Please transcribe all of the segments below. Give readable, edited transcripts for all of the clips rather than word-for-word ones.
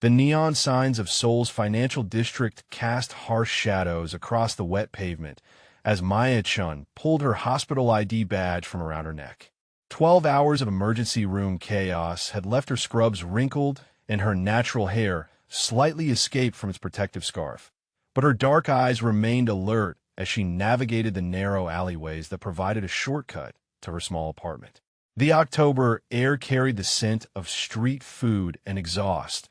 The neon signs of Seoul's financial district cast harsh shadows across the wet pavement as Maya Chun pulled her hospital ID badge from around her neck. 12 hours of emergency room chaos had left her scrubs wrinkled and her natural hair slightly escaped from its protective scarf. But her dark eyes remained alert as she navigated the narrow alleyways that provided a shortcut to her small apartment. The October air carried the scent of street food and exhaust,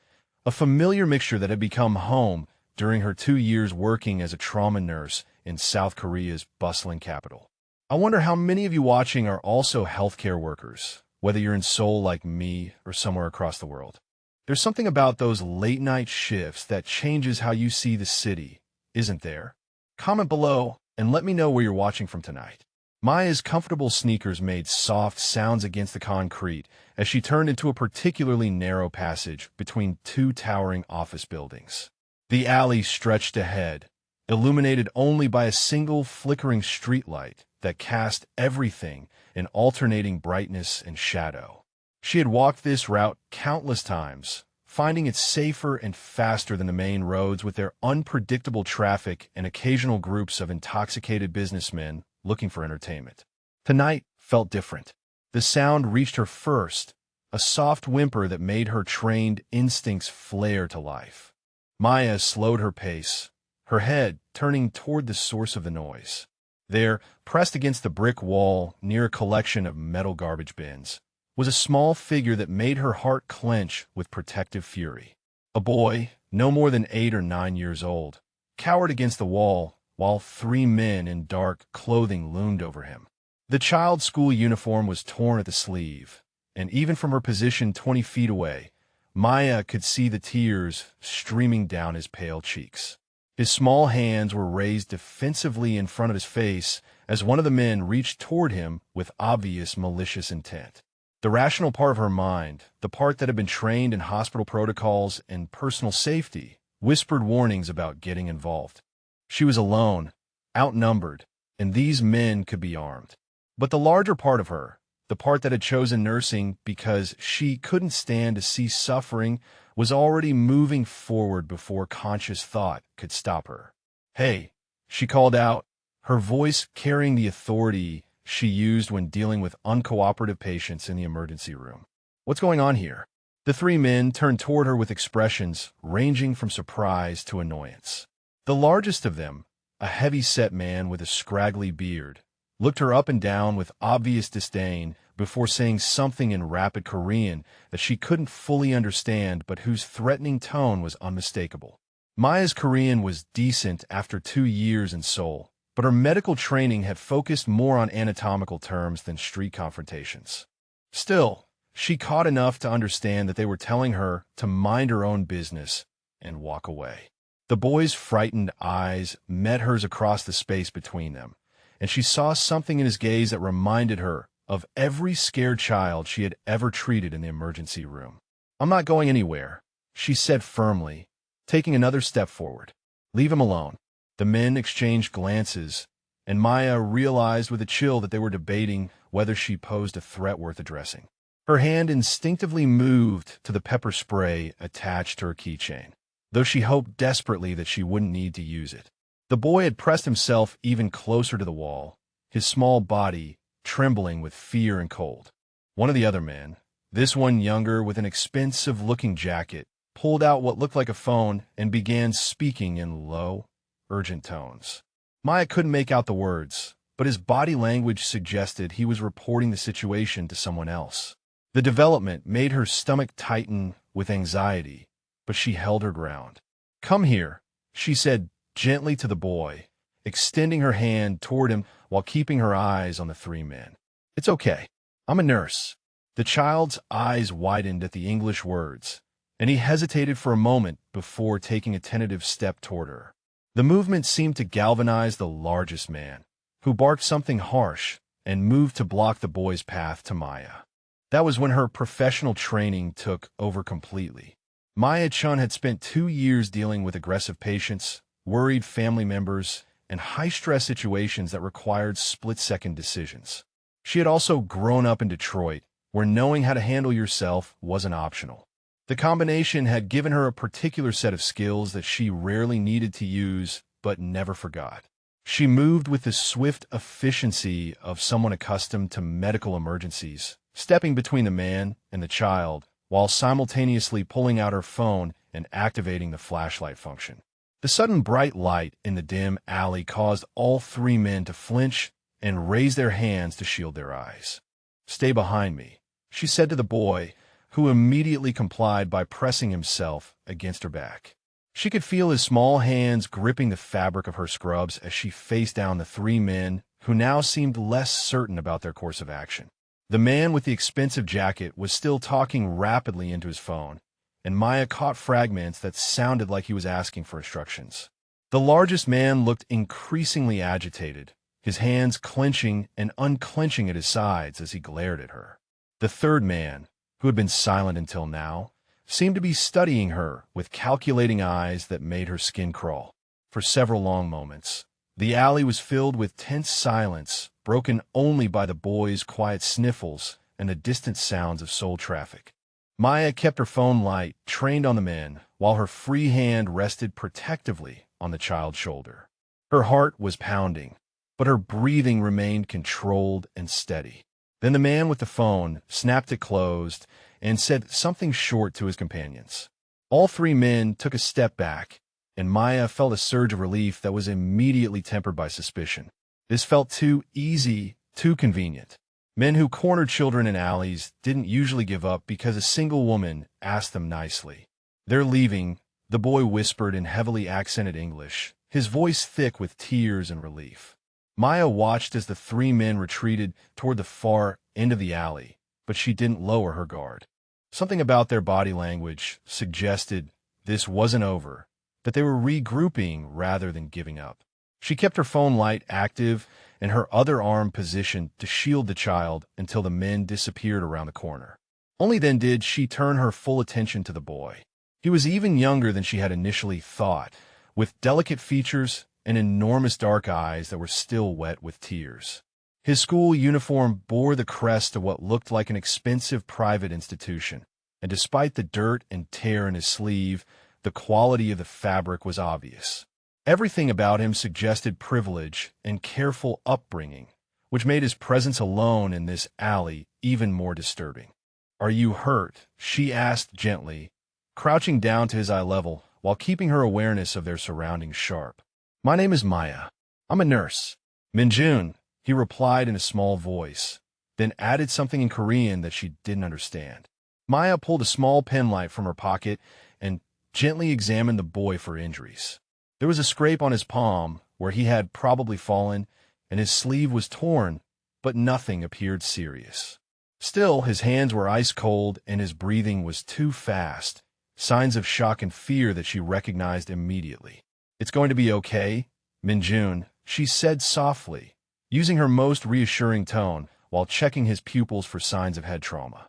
a familiar mixture that had become home during her 2 years working as a trauma nurse in South Korea's bustling capital. I wonder how many of you watching are also healthcare workers, whether you're in Seoul like me or somewhere across the world. There's something about those late-night shifts that changes how you see the city, isn't there? Comment below and let me know where you're watching from tonight. Maya's comfortable sneakers made soft sounds against the concrete as she turned into a particularly narrow passage between two towering office buildings. The alley stretched ahead, illuminated only by a single flickering streetlight that cast everything in alternating brightness and shadow. She had walked this route countless times, finding it safer and faster than the main roads with their unpredictable traffic and occasional groups of intoxicated businessmen looking for entertainment. Tonight felt different. The sound reached her first, a soft whimper that made her trained instincts flare to life. Maya slowed her pace, her head turning toward the source of the noise. There, pressed against the brick wall near a collection of metal garbage bins, was a small figure that made her heart clench with protective fury. A boy, no more than 8 or 9 years old, cowered against the wall while 3 men in dark clothing loomed over him. The child's school uniform was torn at the sleeve, and even from her position 20 feet away, Maya could see the tears streaming down his pale cheeks. His small hands were raised defensively in front of his face as one of the men reached toward him with obvious malicious intent. The rational part of her mind, the part that had been trained in hospital protocols and personal safety, whispered warnings about getting involved. She was alone, outnumbered, and these men could be armed. But the larger part of her, the part that had chosen nursing because she couldn't stand to see suffering, was already moving forward before conscious thought could stop her. "Hey," she called out, her voice carrying the authority she used when dealing with uncooperative patients in the emergency room. "What's going on here?" The 3 men turned toward her with expressions ranging from surprise to annoyance. The largest of them, a heavy-set man with a scraggly beard, looked her up and down with obvious disdain before saying something in rapid Korean that she couldn't fully understand but whose threatening tone was unmistakable. Maya's Korean was decent after 2 years in Seoul, but her medical training had focused more on anatomical terms than street confrontations. Still, she caught enough to understand that they were telling her to mind her own business and walk away. The boy's frightened eyes met hers across the space between them, and she saw something in his gaze that reminded her of every scared child she had ever treated in the emergency room. "I'm not going anywhere," she said firmly, taking another step forward. "Leave him alone." The men exchanged glances, and Maya realized with a chill that they were debating whether she posed a threat worth addressing. Her hand instinctively moved to the pepper spray attached to her keychain, though she hoped desperately that she wouldn't need to use it. The boy had pressed himself even closer to the wall, his small body trembling with fear and cold. One of the other men, this one younger with an expensive-looking jacket, pulled out what looked like a phone and began speaking in low, urgent tones. Maya couldn't make out the words, but his body language suggested he was reporting the situation to someone else. The development made her stomach tighten with anxiety, but she held her ground. "Come here," she said gently to the boy, extending her hand toward him while keeping her eyes on the 3 men. "It's okay. I'm a nurse." The child's eyes widened at the English words, and he hesitated for a moment before taking a tentative step toward her. The movement seemed to galvanize the largest man, who barked something harsh and moved to block the boy's path to Maya. That was when her professional training took over completely. Maya Chun had spent 2 years dealing with aggressive patients, worried family members, and high-stress situations that required split-second decisions. She had also grown up in Detroit, where knowing how to handle yourself wasn't optional. The combination had given her a particular set of skills that she rarely needed to use but never forgot. She moved with the swift efficiency of someone accustomed to medical emergencies, stepping between the man and the child while simultaneously pulling out her phone and activating the flashlight function. The sudden bright light in the dim alley caused all three men to flinch and raise their hands to shield their eyes. "Stay behind me," she said to the boy, who immediately complied by pressing himself against her back. She could feel his small hands gripping the fabric of her scrubs as she faced down the three men who now seemed less certain about their course of action. The man with the expensive jacket was still talking rapidly into his phone, and Maya caught fragments that sounded like he was asking for instructions. The largest man looked increasingly agitated, his hands clenching and unclenching at his sides as he glared at her. The third man, who had been silent until now, seemed to be studying her with calculating eyes that made her skin crawl. For several long moments, the alley was filled with tense silence, broken only by the boy's quiet sniffles and the distant sounds of soul traffic. Maya kept her phone light trained on the men, while her free hand rested protectively on the child's shoulder. Her heart was pounding, but her breathing remained controlled and steady. Then the man with the phone snapped it closed and said something short to his companions. All three men took a step back, and Maya felt a surge of relief that was immediately tempered by suspicion. This felt too easy, too convenient. Men who cornered children in alleys didn't usually give up because a single woman asked them nicely. "They're leaving," the boy whispered in heavily accented English, his voice thick with tears and relief. Maya watched as the three men retreated toward the far end of the alley, but she didn't lower her guard. Something about their body language suggested this wasn't over, that they were regrouping rather than giving up. She kept her phone light active and her other arm positioned to shield the child until the men disappeared around the corner. Only then did she turn her full attention to the boy. He was even younger than she had initially thought, with delicate features and enormous dark eyes that were still wet with tears. His school uniform bore the crest of what looked like an expensive private institution, and despite the dirt and tear in his sleeve, the quality of the fabric was obvious. Everything about him suggested privilege and careful upbringing, which made his presence alone in this alley even more disturbing. "Are you hurt?" she asked gently, crouching down to his eye level while keeping her awareness of their surroundings sharp. "My name is Maya. I'm a nurse." "Minjun," he replied in a small voice, then added something in Korean that she didn't understand. Maya pulled a small penlight from her pocket and gently examined the boy for injuries. There was a scrape on his palm where he had probably fallen, and his sleeve was torn, but nothing appeared serious. Still, his hands were ice cold and his breathing was too fast, signs of shock and fear that she recognized immediately. "It's going to be okay, Minjun," she said softly, using her most reassuring tone while checking his pupils for signs of head trauma.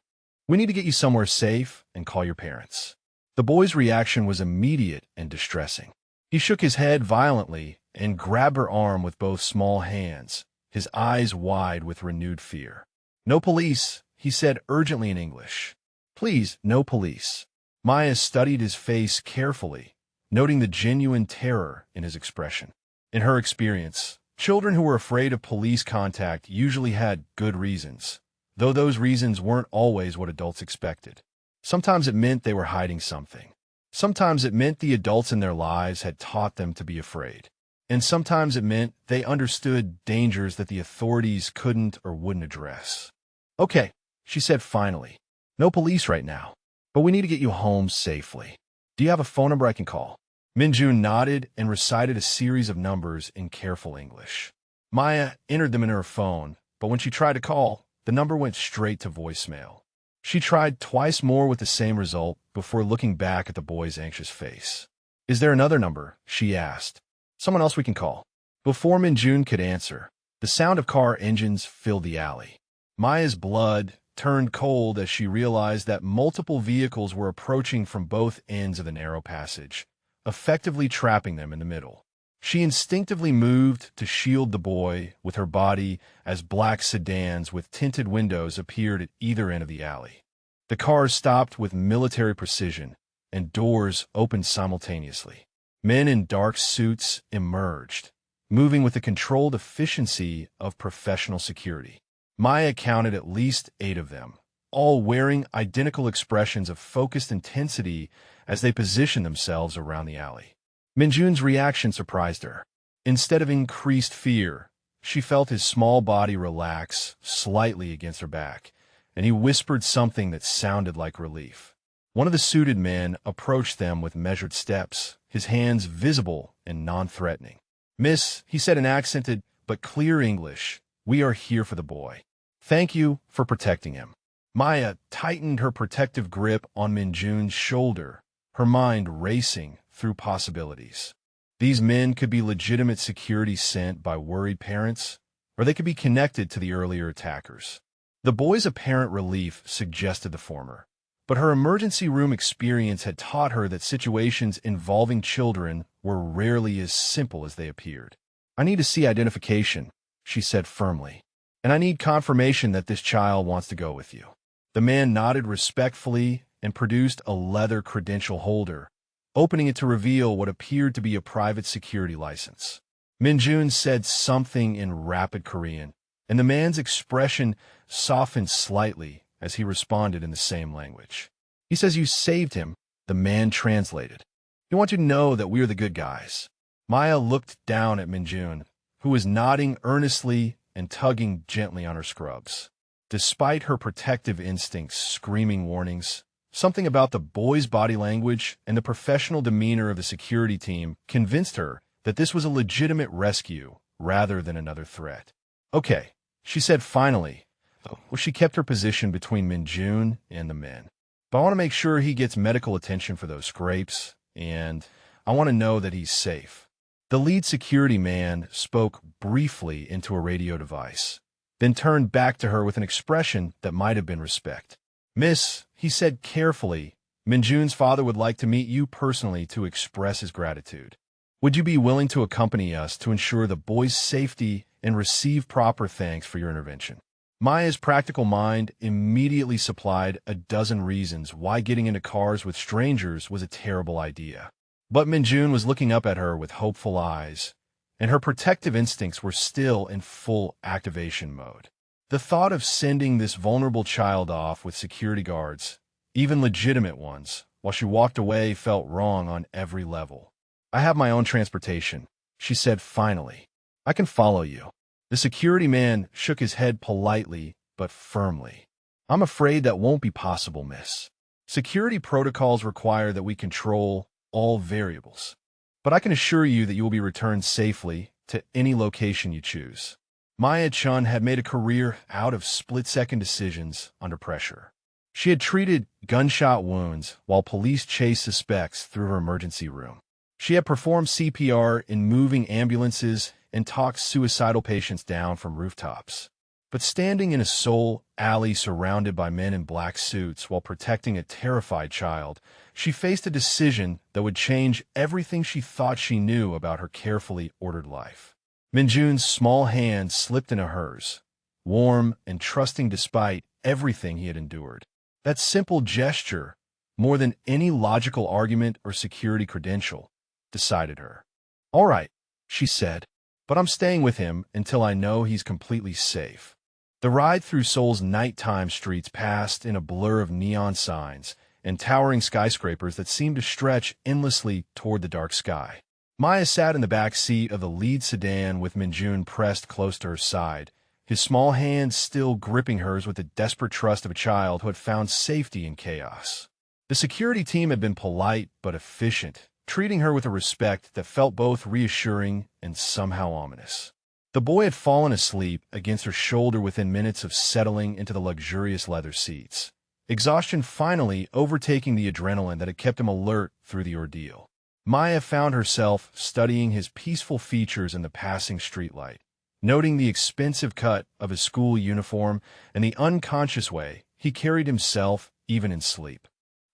"We need to get you somewhere safe and call your parents." The boy's reaction was immediate and distressing. He shook his head violently and grabbed her arm with both small hands, his eyes wide with renewed fear. "No police," he said urgently in English. "Please, no police." Maya studied his face carefully, noting the genuine terror in his expression. In her experience, children who were afraid of police contact usually had good reasons, though those reasons weren't always what adults expected. Sometimes it meant they were hiding something. Sometimes it meant the adults in their lives had taught them to be afraid. And sometimes it meant they understood dangers that the authorities couldn't or wouldn't address. "Okay," she said finally. "No police right now, but we need to get you home safely. Do you have a phone number I can call?" Minjun nodded and recited a series of numbers in careful English. Maya entered them in her phone, but when she tried to call, the number went straight to voicemail. She tried twice more with the same result before looking back at the boy's anxious face. "Is there another number?" she asked. "Someone else we can call?" Before Minjun could answer, the sound of car engines filled the alley. Maya's blood turned cold as she realized that multiple vehicles were approaching from both ends of the narrow passage, effectively trapping them in the middle. She instinctively moved to shield the boy with her body as black sedans with tinted windows appeared at either end of the alley. The cars stopped with military precision, and doors opened simultaneously. Men in dark suits emerged, moving with the controlled efficiency of professional security. Maya counted at least 8 of them, all wearing identical expressions of focused intensity as they positioned themselves around the alley. Minjun's reaction surprised her. Instead of increased fear, she felt his small body relax slightly against her back, and he whispered something that sounded like relief. One of the suited men approached them with measured steps, his hands visible and non-threatening. "Miss," he said in accented but clear English, "we are here for the boy. Thank you for protecting him." Maya tightened her protective grip on Minjun's shoulder, her mind racing through possibilities. These men could be legitimate security sent by worried parents, or they could be connected to the earlier attackers. The boy's apparent relief suggested the former, but her emergency room experience had taught her that situations involving children were rarely as simple as they appeared. "I need to see identification," she said firmly, "and I need confirmation that this child wants to go with you." The man nodded respectfully and produced a leather credential holder, opening it to reveal what appeared to be a private security license. Minjun said something in rapid Korean, and the man's expression softened slightly as he responded in the same language. "He says you saved him," the man translated. "He wants you to know that we are the good guys." Maya looked down at Minjun, who was nodding earnestly and tugging gently on her scrubs. Despite her protective instincts screaming warnings, something about the boy's body language and the professional demeanor of the security team convinced her that this was a legitimate rescue rather than another threat. "Okay," she said finally. Well, she kept her position between Minjun and the men. "But I want to make sure he gets medical attention for those scrapes, and I want to know that he's safe." The lead security man spoke briefly into a radio device, then turned back to her with an expression that might have been respect. "Miss," he said carefully, "Minjun's father would like to meet you personally to express his gratitude. Would you be willing to accompany us to ensure the boy's safety and receive proper thanks for your intervention?" Maya's practical mind immediately supplied a dozen reasons why getting into cars with strangers was a terrible idea. But Minjun was looking up at her with hopeful eyes, and her protective instincts were still in full activation mode. The thought of sending this vulnerable child off with security guards, even legitimate ones, while she walked away felt wrong on every level. "I have my own transportation," she said finally. "I can follow you." The security man shook his head politely but firmly. "I'm afraid that won't be possible, miss. Security protocols require that we control all variables. But I can assure you that you will be returned safely to any location you choose." Maya Chun had made a career out of split-second decisions under pressure. She had treated gunshot wounds while police chased suspects through her emergency room. She had performed CPR in moving ambulances and talked suicidal patients down from rooftops. But standing in a Seoul alley surrounded by men in black suits while protecting a terrified child, she faced a decision that would change everything she thought she knew about her carefully ordered life. Minjun's small hand slipped into hers, warm and trusting despite everything he had endured. That simple gesture, more than any logical argument or security credential, decided her. "All right," she said, "but I'm staying with him until I know he's completely safe." The ride through Seoul's nighttime streets passed in a blur of neon signs and towering skyscrapers that seemed to stretch endlessly toward the dark sky. Maya sat in the back seat of the lead sedan with Minjun pressed close to her side, his small hand still gripping hers with the desperate trust of a child who had found safety in chaos. The security team had been polite but efficient, treating her with a respect that felt both reassuring and somehow ominous. The boy had fallen asleep against her shoulder within minutes of settling into the luxurious leather seats, exhaustion finally overtaking the adrenaline that had kept him alert through the ordeal. Maya found herself studying his peaceful features in the passing streetlight, noting the expensive cut of his school uniform and the unconscious way he carried himself even in sleep.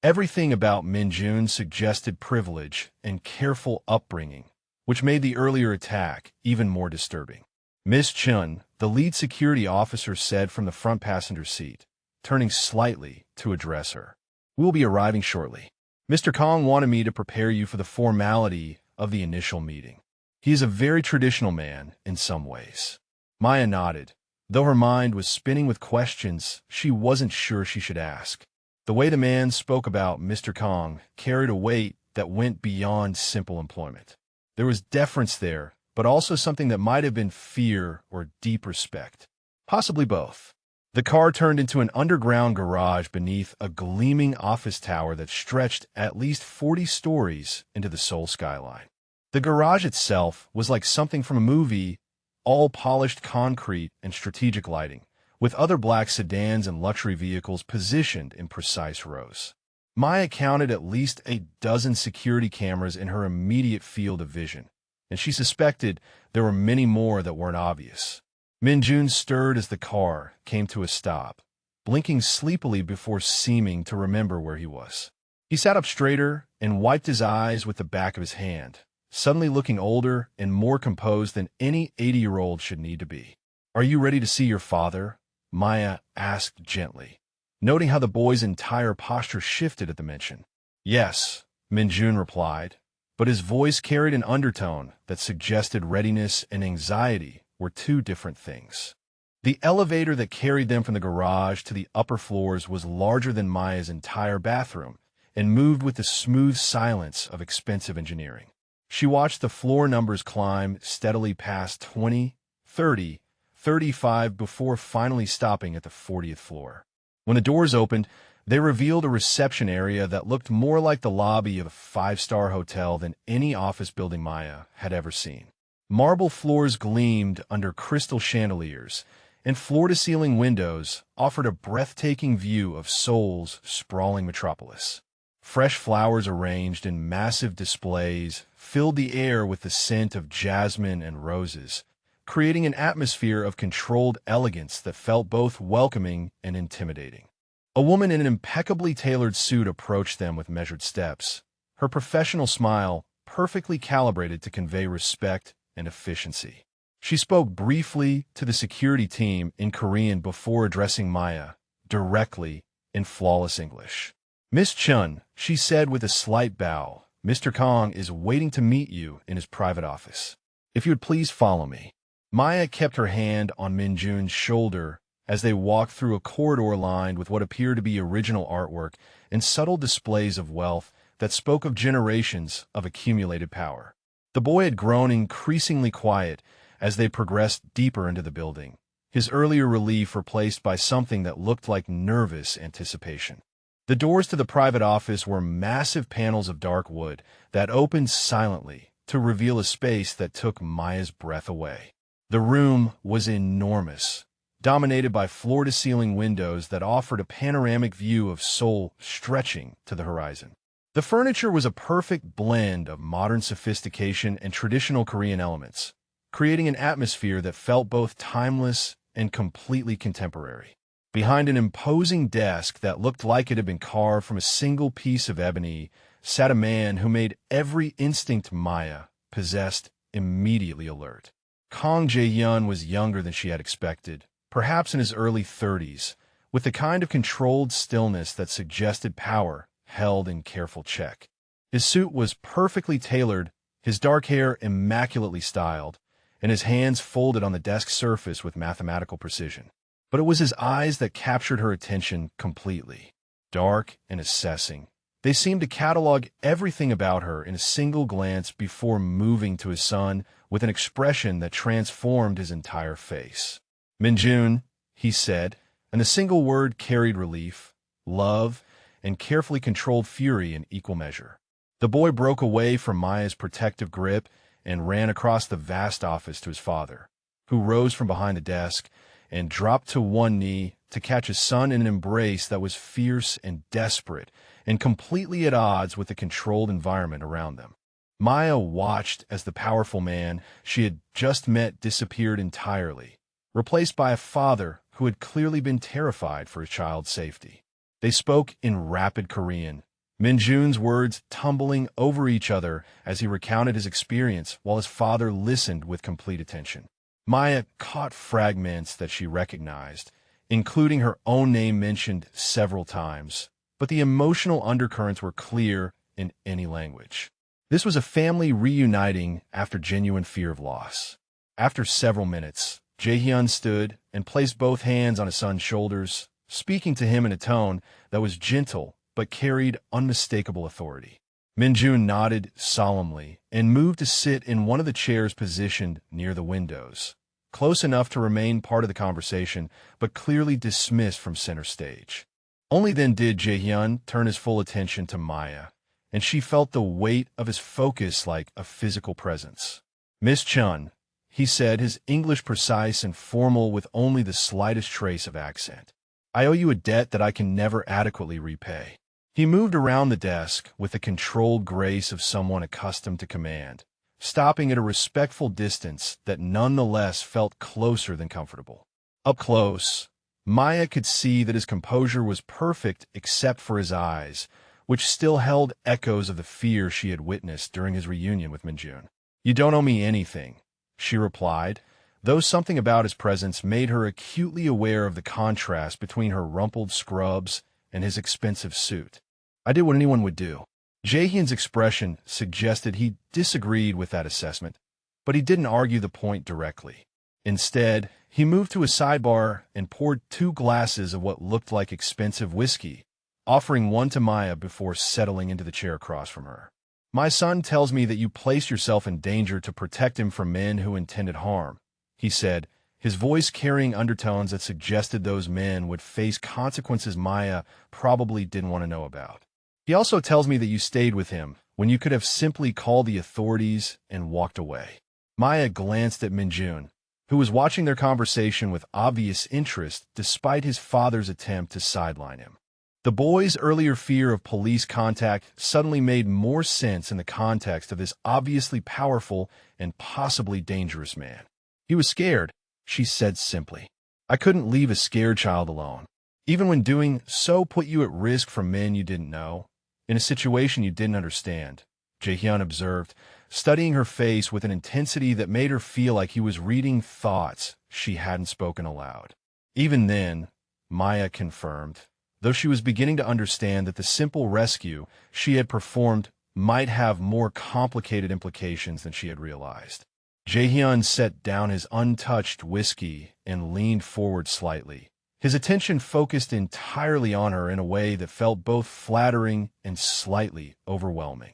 Everything about Minjun suggested privilege and careful upbringing, which made the earlier attack even more disturbing. "Miss Chun," the lead security officer said from the front passenger seat, turning slightly to address her. "We'll be arriving shortly. Mr. Kong wanted me to prepare you for the formality of the initial meeting. He is a very traditional man in some ways." Maya nodded. Though her mind was spinning with questions she wasn't sure she should ask. The way the man spoke about Mr. Kong carried a weight that went beyond simple employment. There was deference there, but also something that might have been fear or deep respect. Possibly both. The car turned into an underground garage beneath a gleaming office tower that stretched at least 40 stories into the Seoul skyline. The garage itself was like something from a movie, all polished concrete and strategic lighting, with other black sedans and luxury vehicles positioned in precise rows. Maya counted at least a dozen security cameras in her immediate field of vision, and she suspected there were many more that weren't obvious. Min-jun stirred as the car came to a stop, blinking sleepily before seeming to remember where he was. He sat up straighter and wiped his eyes with the back of his hand, suddenly looking older and more composed than any 80-year-old should need to be. "Are you ready to see your father?" Maya asked gently, noting how the boy's entire posture shifted at the mention. "Yes," Min-jun replied, but his voice carried an undertone that suggested readiness and anxiety were two different things. The elevator that carried them from the garage to the upper floors was larger than Maya's entire bathroom and moved with the smooth silence of expensive engineering. She watched the floor numbers climb steadily past 20, 30, 35 before finally stopping at the 40th floor. When the doors opened, they revealed a reception area that looked more like the lobby of a five-star hotel than any office building Maya had ever seen. Marble floors gleamed under crystal chandeliers, and floor-to-ceiling windows offered a breathtaking view of Seoul's sprawling metropolis. Fresh flowers arranged in massive displays filled the air with the scent of jasmine and roses, creating an atmosphere of controlled elegance that felt both welcoming and intimidating. A woman in an impeccably tailored suit approached them with measured steps, her professional smile perfectly calibrated to convey respect and efficiency. She spoke briefly to the security team in Korean before addressing Maya directly in flawless English. "Miss Chun," she said with a slight bow, "Mr. Kong is waiting to meet you in his private office. If you would please follow me." Maya kept her hand on Min-jun's shoulder as they walked through a corridor lined with what appeared to be original artwork and subtle displays of wealth that spoke of generations of accumulated power. The boy had grown increasingly quiet as they progressed deeper into the building, his earlier relief replaced by something that looked like nervous anticipation. The doors to the private office were massive panels of dark wood that opened silently to reveal a space that took Maya's breath away. The room was enormous, dominated by floor-to-ceiling windows that offered a panoramic view of Seoul stretching to the horizon. The furniture was a perfect blend of modern sophistication and traditional Korean elements, creating an atmosphere that felt both timeless and completely contemporary. Behind an imposing desk that looked like it had been carved from a single piece of ebony sat a man who made every instinct Maya possessed immediately alert. Kong Jae-hyun was younger than she had expected, perhaps in his early 30s, with the kind of controlled stillness that suggested power held in careful check. His suit was perfectly tailored, his dark hair immaculately styled, and his hands folded on the desk surface with mathematical precision. But it was his eyes that captured her attention completely. Dark and assessing, they seemed to catalog everything about her in a single glance before moving to his son with an expression that transformed his entire face. "Min-jun," he said, and the single word carried relief, love, and carefully controlled fury in equal measure. The boy broke away from Maya's protective grip and ran across the vast office to his father, who rose from behind the desk and dropped to one knee to catch his son in an embrace that was fierce and desperate and completely at odds with the controlled environment around them. Maya watched as the powerful man she had just met disappeared entirely, replaced by a father who had clearly been terrified for his child's safety. They spoke in rapid Korean, Min-jun's words tumbling over each other as he recounted his experience while his father listened with complete attention. Maya caught fragments that she recognized, including her own name mentioned several times, but the emotional undercurrents were clear in any language. This was a family reuniting after genuine fear of loss. After several minutes, Jae-hyun stood and placed both hands on his son's shoulders, speaking to him in a tone that was gentle but carried unmistakable authority. Min-jun nodded solemnly and moved to sit in one of the chairs positioned near the windows, close enough to remain part of the conversation, but clearly dismissed from center stage. Only then did Jae-hyun turn his full attention to Maya, and she felt the weight of his focus like a physical presence. "Miss Chun," he said, his English precise and formal with only the slightest trace of accent. "I owe you a debt that I can never adequately repay." He moved around the desk with the controlled grace of someone accustomed to command, stopping at a respectful distance that nonetheless felt closer than comfortable. Up close, Maya could see that his composure was perfect except for his eyes, which still held echoes of the fear she had witnessed during his reunion with Min-jun. "You don't owe me anything," she replied, though something about his presence made her acutely aware of the contrast between her rumpled scrubs and his expensive suit. "I did what anyone would do." Jae-hyun's expression suggested he disagreed with that assessment, but he didn't argue the point directly. Instead, he moved to a sidebar and poured 2 glasses of what looked like expensive whiskey, offering one to Maya before settling into the chair across from her. "My son tells me that you placed yourself in danger to protect him from men who intended harm," he said, his voice carrying undertones that suggested those men would face consequences Maya probably didn't want to know about. "He also tells me that you stayed with him when you could have simply called the authorities and walked away." Maya glanced at Min-jun, who was watching their conversation with obvious interest despite his father's attempt to sideline him. The boy's earlier fear of police contact suddenly made more sense in the context of this obviously powerful and possibly dangerous man. "He was scared," she said simply. "I couldn't leave a scared child alone. Even when doing so put you at risk from men you didn't know, in a situation you didn't understand," Jae-hyun observed, studying her face with an intensity that made her feel like he was reading thoughts she hadn't spoken aloud. Even then, Maya confirmed, though she was beginning to understand that the simple rescue she had performed might have more complicated implications than she had realized. Jae-hyun set down his untouched whiskey and leaned forward slightly, his attention focused entirely on her in a way that felt both flattering and slightly overwhelming.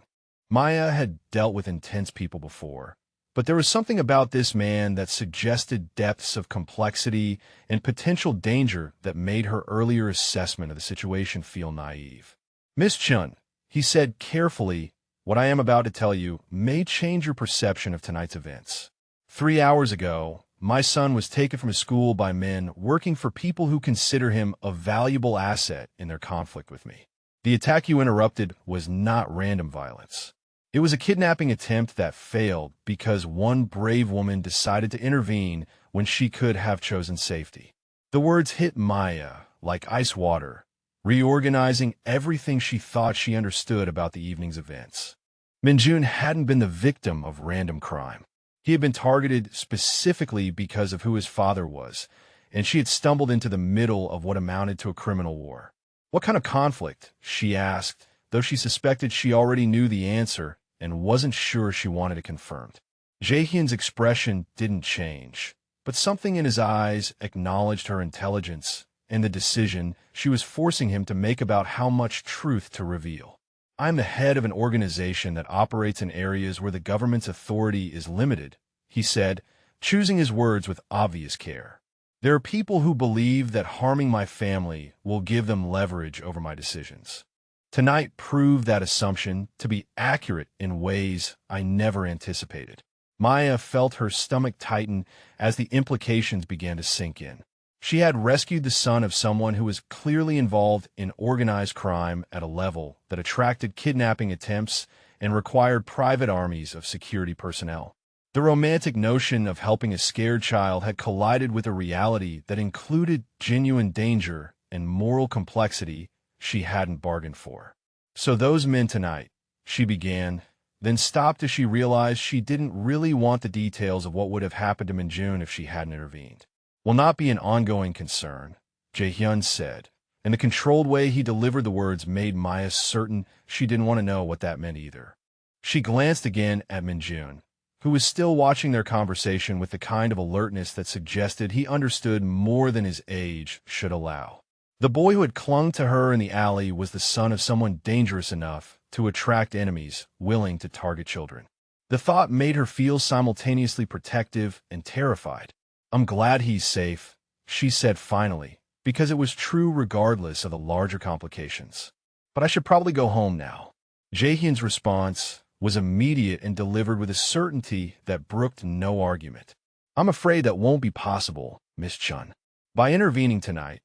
Maya had dealt with intense people before, but there was something about this man that suggested depths of complexity and potential danger that made her earlier assessment of the situation feel naive. "Miss Chun," he said carefully, "what I am about to tell you may change your perception of tonight's events. 3 hours ago, my son was taken from his school by men working for people who consider him a valuable asset in their conflict with me. The attack you interrupted was not random violence. It was a kidnapping attempt that failed because one brave woman decided to intervene when she could have chosen safety." The words hit Maya like ice water, reorganizing everything she thought she understood about the evening's events. Min-jun hadn't been the victim of random crime. He had been targeted specifically because of who his father was, and she had stumbled into the middle of what amounted to a criminal war. "What kind of conflict?" she asked, though she suspected she already knew the answer and wasn't sure she wanted it confirmed. Jae-hyun's expression didn't change, but something in his eyes acknowledged her intelligence and the decision she was forcing him to make about how much truth to reveal. "I'm the head of an organization that operates in areas where the government's authority is limited," he said, choosing his words with obvious care. "There are people who believe that harming my family will give them leverage over my decisions. Tonight proved that assumption to be accurate in ways I never anticipated." Maya felt her stomach tighten as the implications began to sink in. She had rescued the son of someone who was clearly involved in organized crime at a level that attracted kidnapping attempts and required private armies of security personnel. The romantic notion of helping a scared child had collided with a reality that included genuine danger and moral complexity she hadn't bargained for. "So those men tonight," she began, then stopped as she realized she didn't really want the details of what would have happened to Min-jun if she hadn't intervened. "Will not be an ongoing concern," Jae-hyun said, and the controlled way he delivered the words made Maya certain she didn't want to know what that meant either. She glanced again at Minjun, who was still watching their conversation with the kind of alertness that suggested he understood more than his age should allow. The boy who had clung to her in the alley was the son of someone dangerous enough to attract enemies willing to target children. The thought made her feel simultaneously protective and terrified. "I'm glad he's safe," she said finally, because it was true regardless of the larger complications. "But I should probably go home now." Jae-hyun's response was immediate and delivered with a certainty that brooked no argument. "I'm afraid that won't be possible, Miss Chun. By intervening tonight,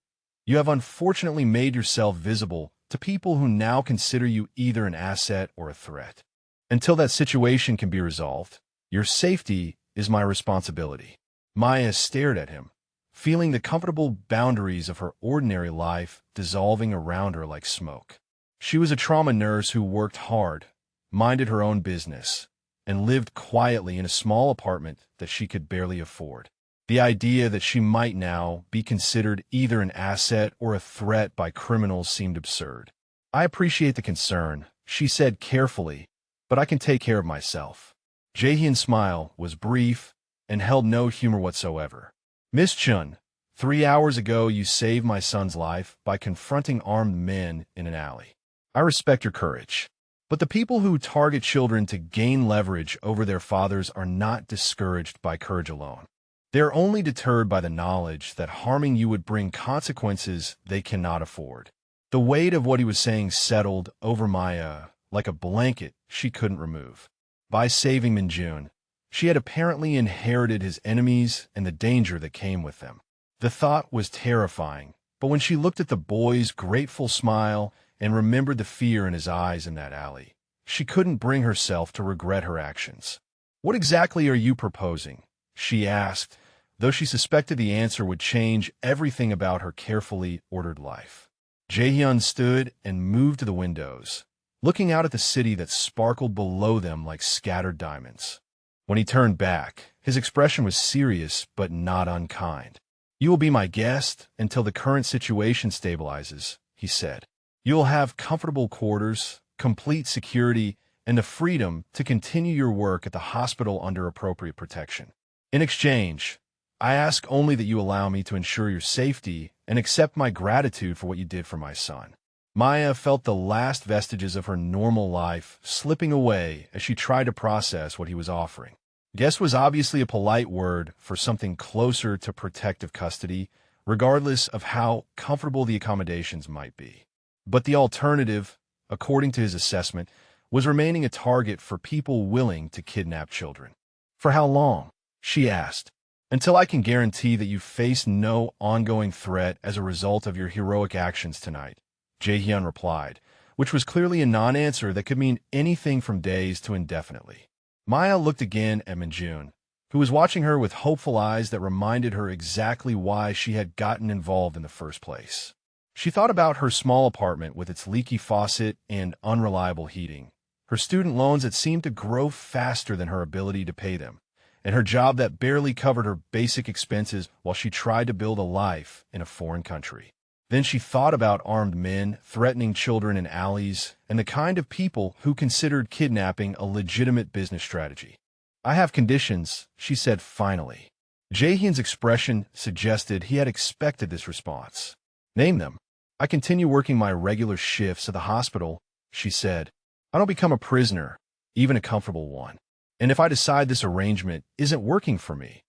you have unfortunately made yourself visible to people who now consider you either an asset or a threat. Until that situation can be resolved, your safety is my responsibility." Maya stared at him, feeling the comfortable boundaries of her ordinary life dissolving around her like smoke. She was a trauma nurse who worked hard, minded her own business, and lived quietly in a small apartment that she could barely afford. The idea that she might now be considered either an asset or a threat by criminals seemed absurd. "I appreciate the concern," she said carefully, "but I can take care of myself." Jae-hyun's smile was brief and held no humor whatsoever. "Miss Chun, 3 hours ago you saved my son's life by confronting armed men in an alley. I respect your courage. But the people who target children to gain leverage over their fathers are not discouraged by courage alone. They are only deterred by the knowledge that harming you would bring consequences they cannot afford." The weight of what he was saying settled over Maya like a blanket she couldn't remove. By saving Minjun, she had apparently inherited his enemies and the danger that came with them. The thought was terrifying, but when she looked at the boy's grateful smile and remembered the fear in his eyes in that alley, she couldn't bring herself to regret her actions. "What exactly are you proposing?" she asked, though she suspected the answer would change everything about her carefully ordered life. Jae-hyun stood and moved to the windows, looking out at the city that sparkled below them like scattered diamonds. When he turned back, his expression was serious but not unkind. "You will be my guest until the current situation stabilizes," he said. "You will have comfortable quarters, complete security, and the freedom to continue your work at the hospital under appropriate protection. In exchange, I ask only that you allow me to ensure your safety and accept my gratitude for what you did for my son." Maya felt the last vestiges of her normal life slipping away as she tried to process what he was offering. Guest was obviously a polite word for something closer to protective custody, regardless of how comfortable the accommodations might be. But the alternative, according to his assessment, was remaining a target for people willing to kidnap children. "For how long?" she asked. "Until I can guarantee that you face no ongoing threat as a result of your heroic actions tonight," Jae-hyun replied, which was clearly a non-answer that could mean anything from days to indefinitely. Maya looked again at Minjun, who was watching her with hopeful eyes that reminded her exactly why she had gotten involved in the first place. She thought about her small apartment with its leaky faucet and unreliable heating, her student loans that seemed to grow faster than her ability to pay them, and her job that barely covered her basic expenses while she tried to build a life in a foreign country. Then she thought about armed men threatening children in alleys and the kind of people who considered kidnapping a legitimate business strategy. "I have conditions," she said finally. Jae-hyun's expression suggested he had expected this response. "Name them." "I continue working my regular shifts at the hospital," she said. "I don't become a prisoner, even a comfortable one. And if I decide this arrangement isn't working for me,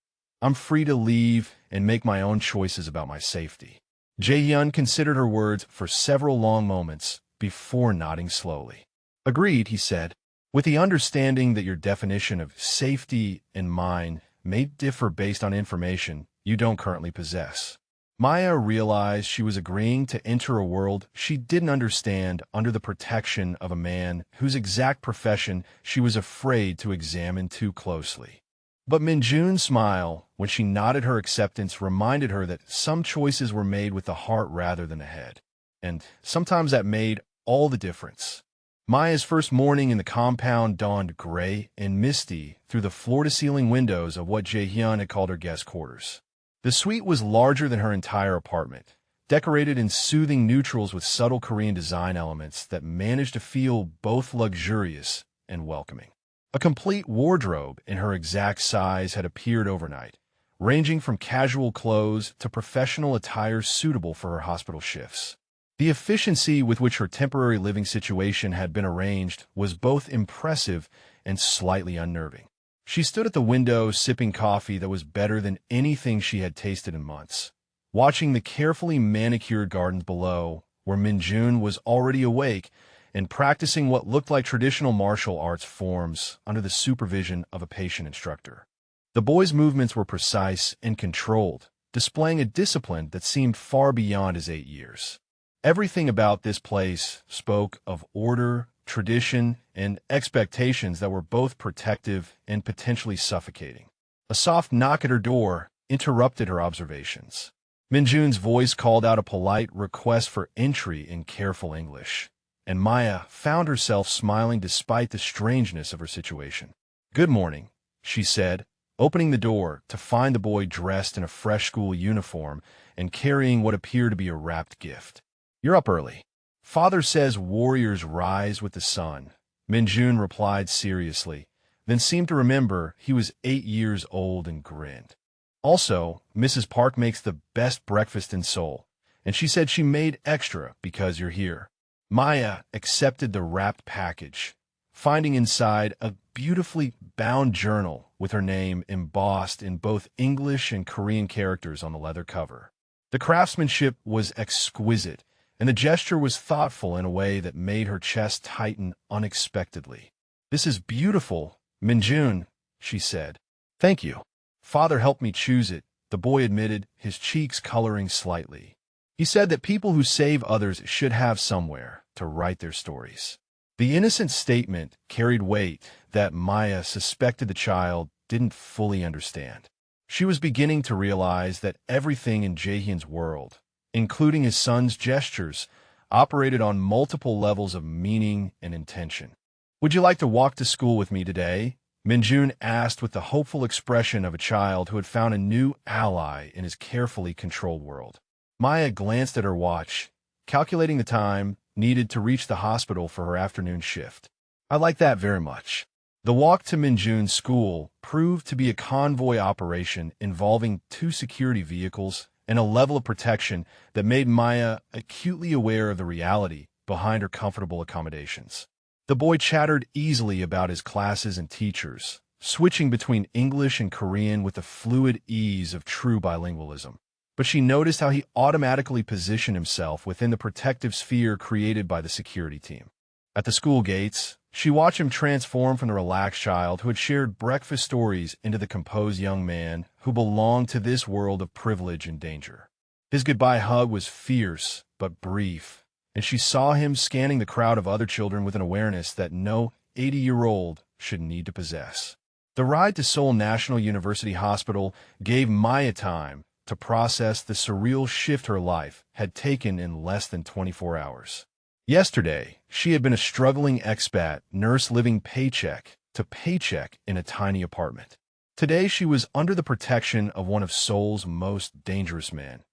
I'm free to leave and make my own choices about my safety." Jae-hyun considered her words for several long moments before nodding slowly. "Agreed," he said, "with the understanding that your definition of safety and mine may differ based on information you don't currently possess." Maya realized she was agreeing to enter a world she didn't understand under the protection of a man whose exact profession she was afraid to examine too closely. But Minjun's smile, when she nodded her acceptance, reminded her that some choices were made with the heart rather than the head. And sometimes that made all the difference. Maya's first morning in the compound dawned gray and misty through the floor-to-ceiling windows of what Jae-hyun had called her guest quarters. The suite was larger than her entire apartment, decorated in soothing neutrals with subtle Korean design elements that managed to feel both luxurious and welcoming. A complete wardrobe in her exact size had appeared overnight, ranging from casual clothes to professional attire suitable for her hospital shifts. The efficiency with which her temporary living situation had been arranged was both impressive and slightly unnerving. She stood at the window sipping coffee that was better than anything she had tasted in months, watching the carefully manicured gardens below, where Minjun was already awake and practicing what looked like traditional martial arts forms under the supervision of a patient instructor. The boy's movements were precise and controlled, displaying a discipline that seemed far beyond his 8 years. Everything about this place spoke of order, tradition, and expectations that were both protective and potentially suffocating. A soft knock at her door interrupted her observations. Minjun's voice called out a polite request for entry in careful English, and Maya found herself smiling despite the strangeness of her situation. "Good morning," she said, opening the door to find the boy dressed in a fresh school uniform and carrying what appeared to be a wrapped gift. "You're up early. Father says warriors rise with the sun," Minjun replied seriously, then seemed to remember he was 8 years old and grinned. "Also, Mrs. Park makes the best breakfast in Seoul, and she said she made extra because you're here." Maya accepted the wrapped package, finding inside a beautifully bound journal with her name embossed in both English and Korean characters on the leather cover. The craftsmanship was exquisite, and the gesture was thoughtful in a way that made her chest tighten unexpectedly. "This is beautiful, Minjun," she said. "Thank you. Father helped me choose it," the boy admitted, his cheeks coloring slightly. He said that people who save others should have somewhere to write their stories. The innocent statement carried weight that Maya suspected the child didn't fully understand. She was beginning to realize that everything in Jaehyun's world, including his son's gestures, operated on multiple levels of meaning and intention. "Would you like to walk to school with me today?" Minjun asked with the hopeful expression of a child who had found a new ally in his carefully controlled world. Maya glanced at her watch, calculating the time needed to reach the hospital for her afternoon shift. "I like that very much." The walk to Minjun's school proved to be a convoy operation involving 2 security vehicles and a level of protection that made Maya acutely aware of the reality behind her comfortable accommodations. The boy chattered easily about his classes and teachers, switching between English and Korean with the fluid ease of true bilingualism. But she noticed how he automatically positioned himself within the protective sphere created by the security team. At the school gates, she watched him transform from the relaxed child who had shared breakfast stories into the composed young man who belonged to this world of privilege and danger. His goodbye hug was fierce but brief, and she saw him scanning the crowd of other children with an awareness that no 80-year-old should need to possess. The ride to Seoul National University Hospital gave Maya time to process the surreal shift her life had taken in less than 24 hours. Yesterday, she had been a struggling expat nurse living paycheck to paycheck in a tiny apartment. Today, she was under the protection of one of Seoul's most dangerous men,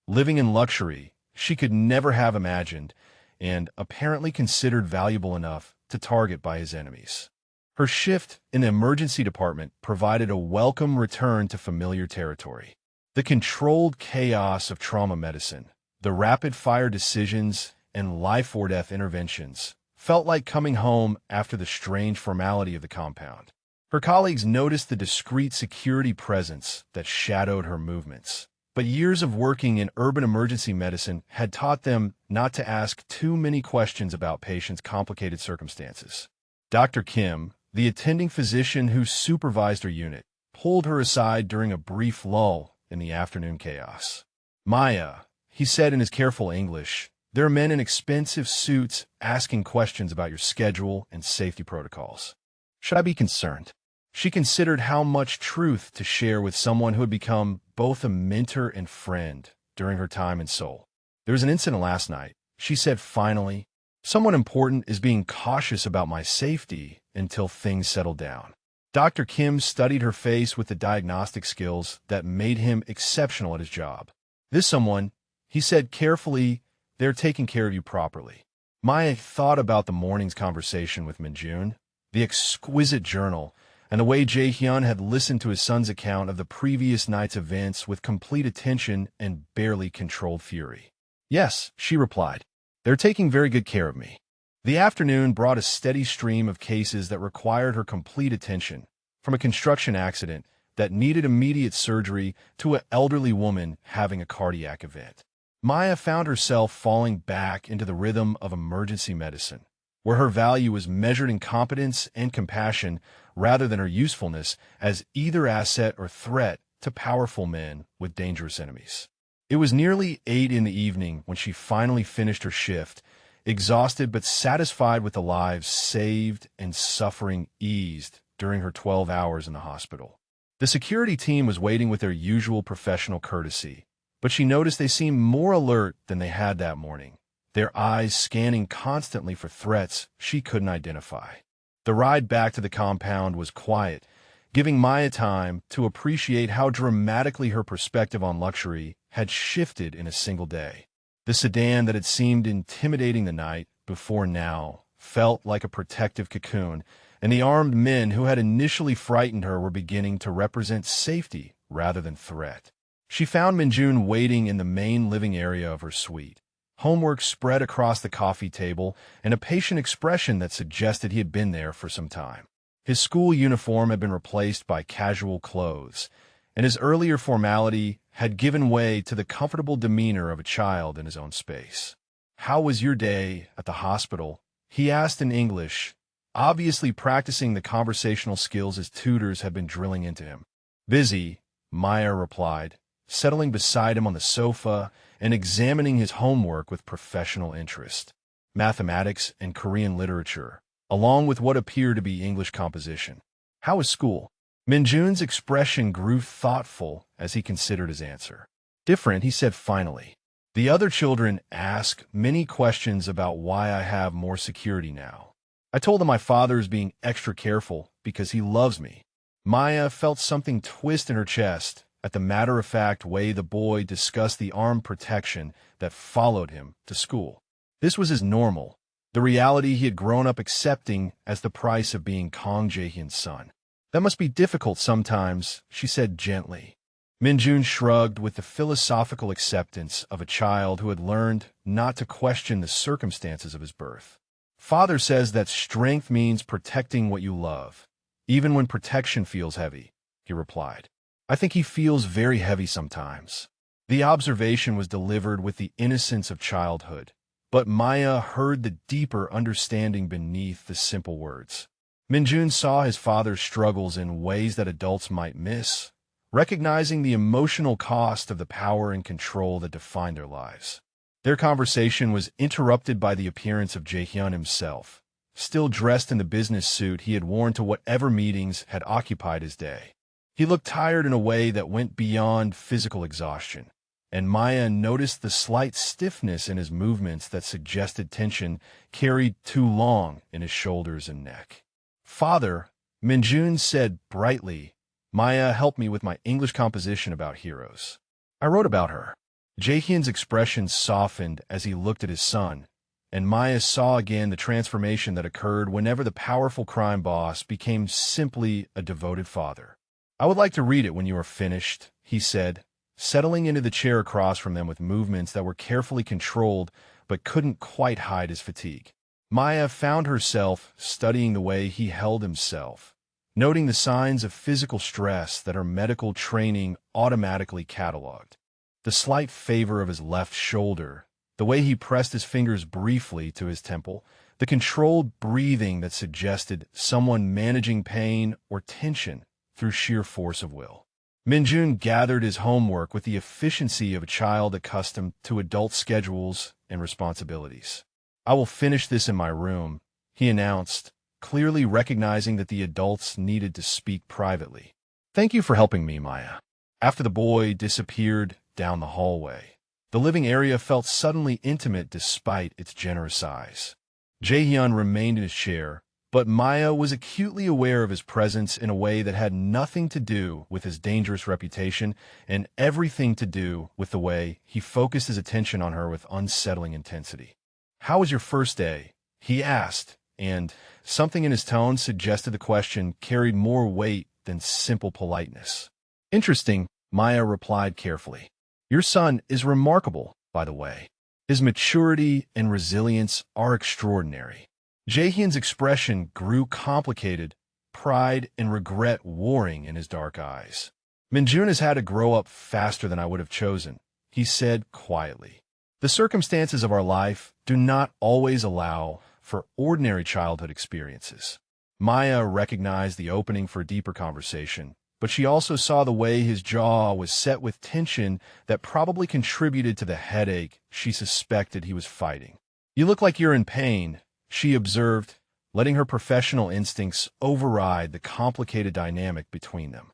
living in luxury she could never have imagined and apparently considered valuable enough to target by his enemies. Her shift in the emergency department provided a welcome return to familiar territory. The controlled chaos of trauma medicine, the rapid-fire decisions, and life-or-death interventions felt like coming home after the strange formality of the compound. Her colleagues noticed the discreet security presence that shadowed her movements, but years of working in urban emergency medicine had taught them not to ask too many questions about patients' complicated circumstances. Dr. Kim, the attending physician who supervised her unit, pulled her aside during a brief lull in the afternoon chaos. "Maya," he said in his careful English, "there are men in expensive suits asking questions about your schedule and safety protocols. Should I be concerned?" She considered how much truth to share with someone who had become both a mentor and friend during her time in Seoul. "There was an incident last night," she said finally. "Someone important is being cautious about my safety until things settle down." Dr. Kim studied her face with the diagnostic skills that made him exceptional at his job. "This someone," He said carefully, "They're taking care of you properly." Maya thought about the morning's conversation with Minjun, the exquisite journal, and the way Jae-hyun had listened to his son's account of the previous night's events with complete attention and barely controlled fury. "Yes," she replied. "They're taking very good care of me." The afternoon brought a steady stream of cases that required her complete attention, from a construction accident that needed immediate surgery to an elderly woman having a cardiac event. Maya found herself falling back into the rhythm of emergency medicine, where her value was measured in competence and compassion rather than her usefulness as either asset or threat to powerful men with dangerous enemies. It was nearly 8 in the evening when she finally finished her shift, exhausted but satisfied with the lives saved and suffering eased during her 12 hours in the hospital. The security team was waiting with their usual professional courtesy, but she noticed they seemed more alert than they had that morning, their eyes scanning constantly for threats she couldn't identify. The ride back to the compound was quiet, giving Maya time to appreciate how dramatically her perspective on luxury had shifted in a single day. The sedan that had seemed intimidating the night before now felt like a protective cocoon, and the armed men who had initially frightened her were beginning to represent safety rather than threat. She found Minjun waiting in the main living area of her suite, homework spread across the coffee table and a patient expression that suggested he had been there for some time. His school uniform had been replaced by casual clothes, and his earlier formality had given way to the comfortable demeanor of a child in his own space. "How was your day at the hospital?" he asked in English, obviously practicing the conversational skills his tutors had been drilling into him. "Busy," Maya replied, settling beside him on the sofa and examining his homework with professional interest. Mathematics and Korean literature, along with what appeared to be English composition. "How was school?" Minjun's expression grew thoughtful as he considered his answer. "Different," he said finally. "The other children ask many questions about why I have more security now. I told them my father is being extra careful because he loves me." Maya felt something twist in her chest at the matter-of-fact way the boy discussed the armed protection that followed him to school. This was his normal, the reality he had grown up accepting as the price of being Kang Jae-hyun's son. "That must be difficult sometimes," she said gently. Minjun shrugged with the philosophical acceptance of a child who had learned not to question the circumstances of his birth. "Father says that strength means protecting what you love, even when protection feels heavy," he replied. "I think he feels very heavy sometimes." The observation was delivered with the innocence of childhood, but Maya heard the deeper understanding beneath the simple words. Minjun saw his father's struggles in ways that adults might miss, recognizing the emotional cost of the power and control that defined their lives. Their conversation was interrupted by the appearance of Jae-hyun himself, still dressed in the business suit he had worn to whatever meetings had occupied his day. He looked tired in a way that went beyond physical exhaustion, and Maya noticed the slight stiffness in his movements that suggested tension carried too long in his shoulders and neck. "Father," Minjun said brightly, "Maya helped me with my English composition about heroes. I wrote about her." Jae-hyun's expression softened as he looked at his son, and Maya saw again the transformation that occurred whenever the powerful crime boss became simply a devoted father. "I would like to read it when you are finished," he said, settling into the chair across from them with movements that were carefully controlled but couldn't quite hide his fatigue. Maya found herself studying the way he held himself, noting the signs of physical stress that her medical training automatically cataloged. The slight favor of his left shoulder, the way he pressed his fingers briefly to his temple, the controlled breathing that suggested someone managing pain or tension through sheer force of will. Minjun gathered his homework with the efficiency of a child accustomed to adult schedules and responsibilities. "I will finish this in my room," he announced, clearly recognizing that the adults needed to speak privately. "Thank you for helping me, Maya." After the boy disappeared down the hallway, the living area felt suddenly intimate despite its generous size. Jae-hyun remained in his chair, But Maya was acutely aware of his presence in a way that had nothing to do with his dangerous reputation and everything to do with the way he focused his attention on her with unsettling intensity. "How was your first day?" he asked, and something in his tone suggested the question carried more weight than simple politeness. "Interesting," Maya replied carefully. "Your son is remarkable, by the way. His maturity and resilience are extraordinary." Jaehyun's expression grew complicated, pride and regret warring in his dark eyes. "Minjun has had to grow up faster than I would have chosen," he said quietly. "The circumstances of our life do not always allow for ordinary childhood experiences." Maya recognized the opening for a deeper conversation, but she also saw the way his jaw was set with tension that probably contributed to the headache she suspected he was fighting. "You look like you're in pain," she observed, letting her professional instincts override the complicated dynamic between them.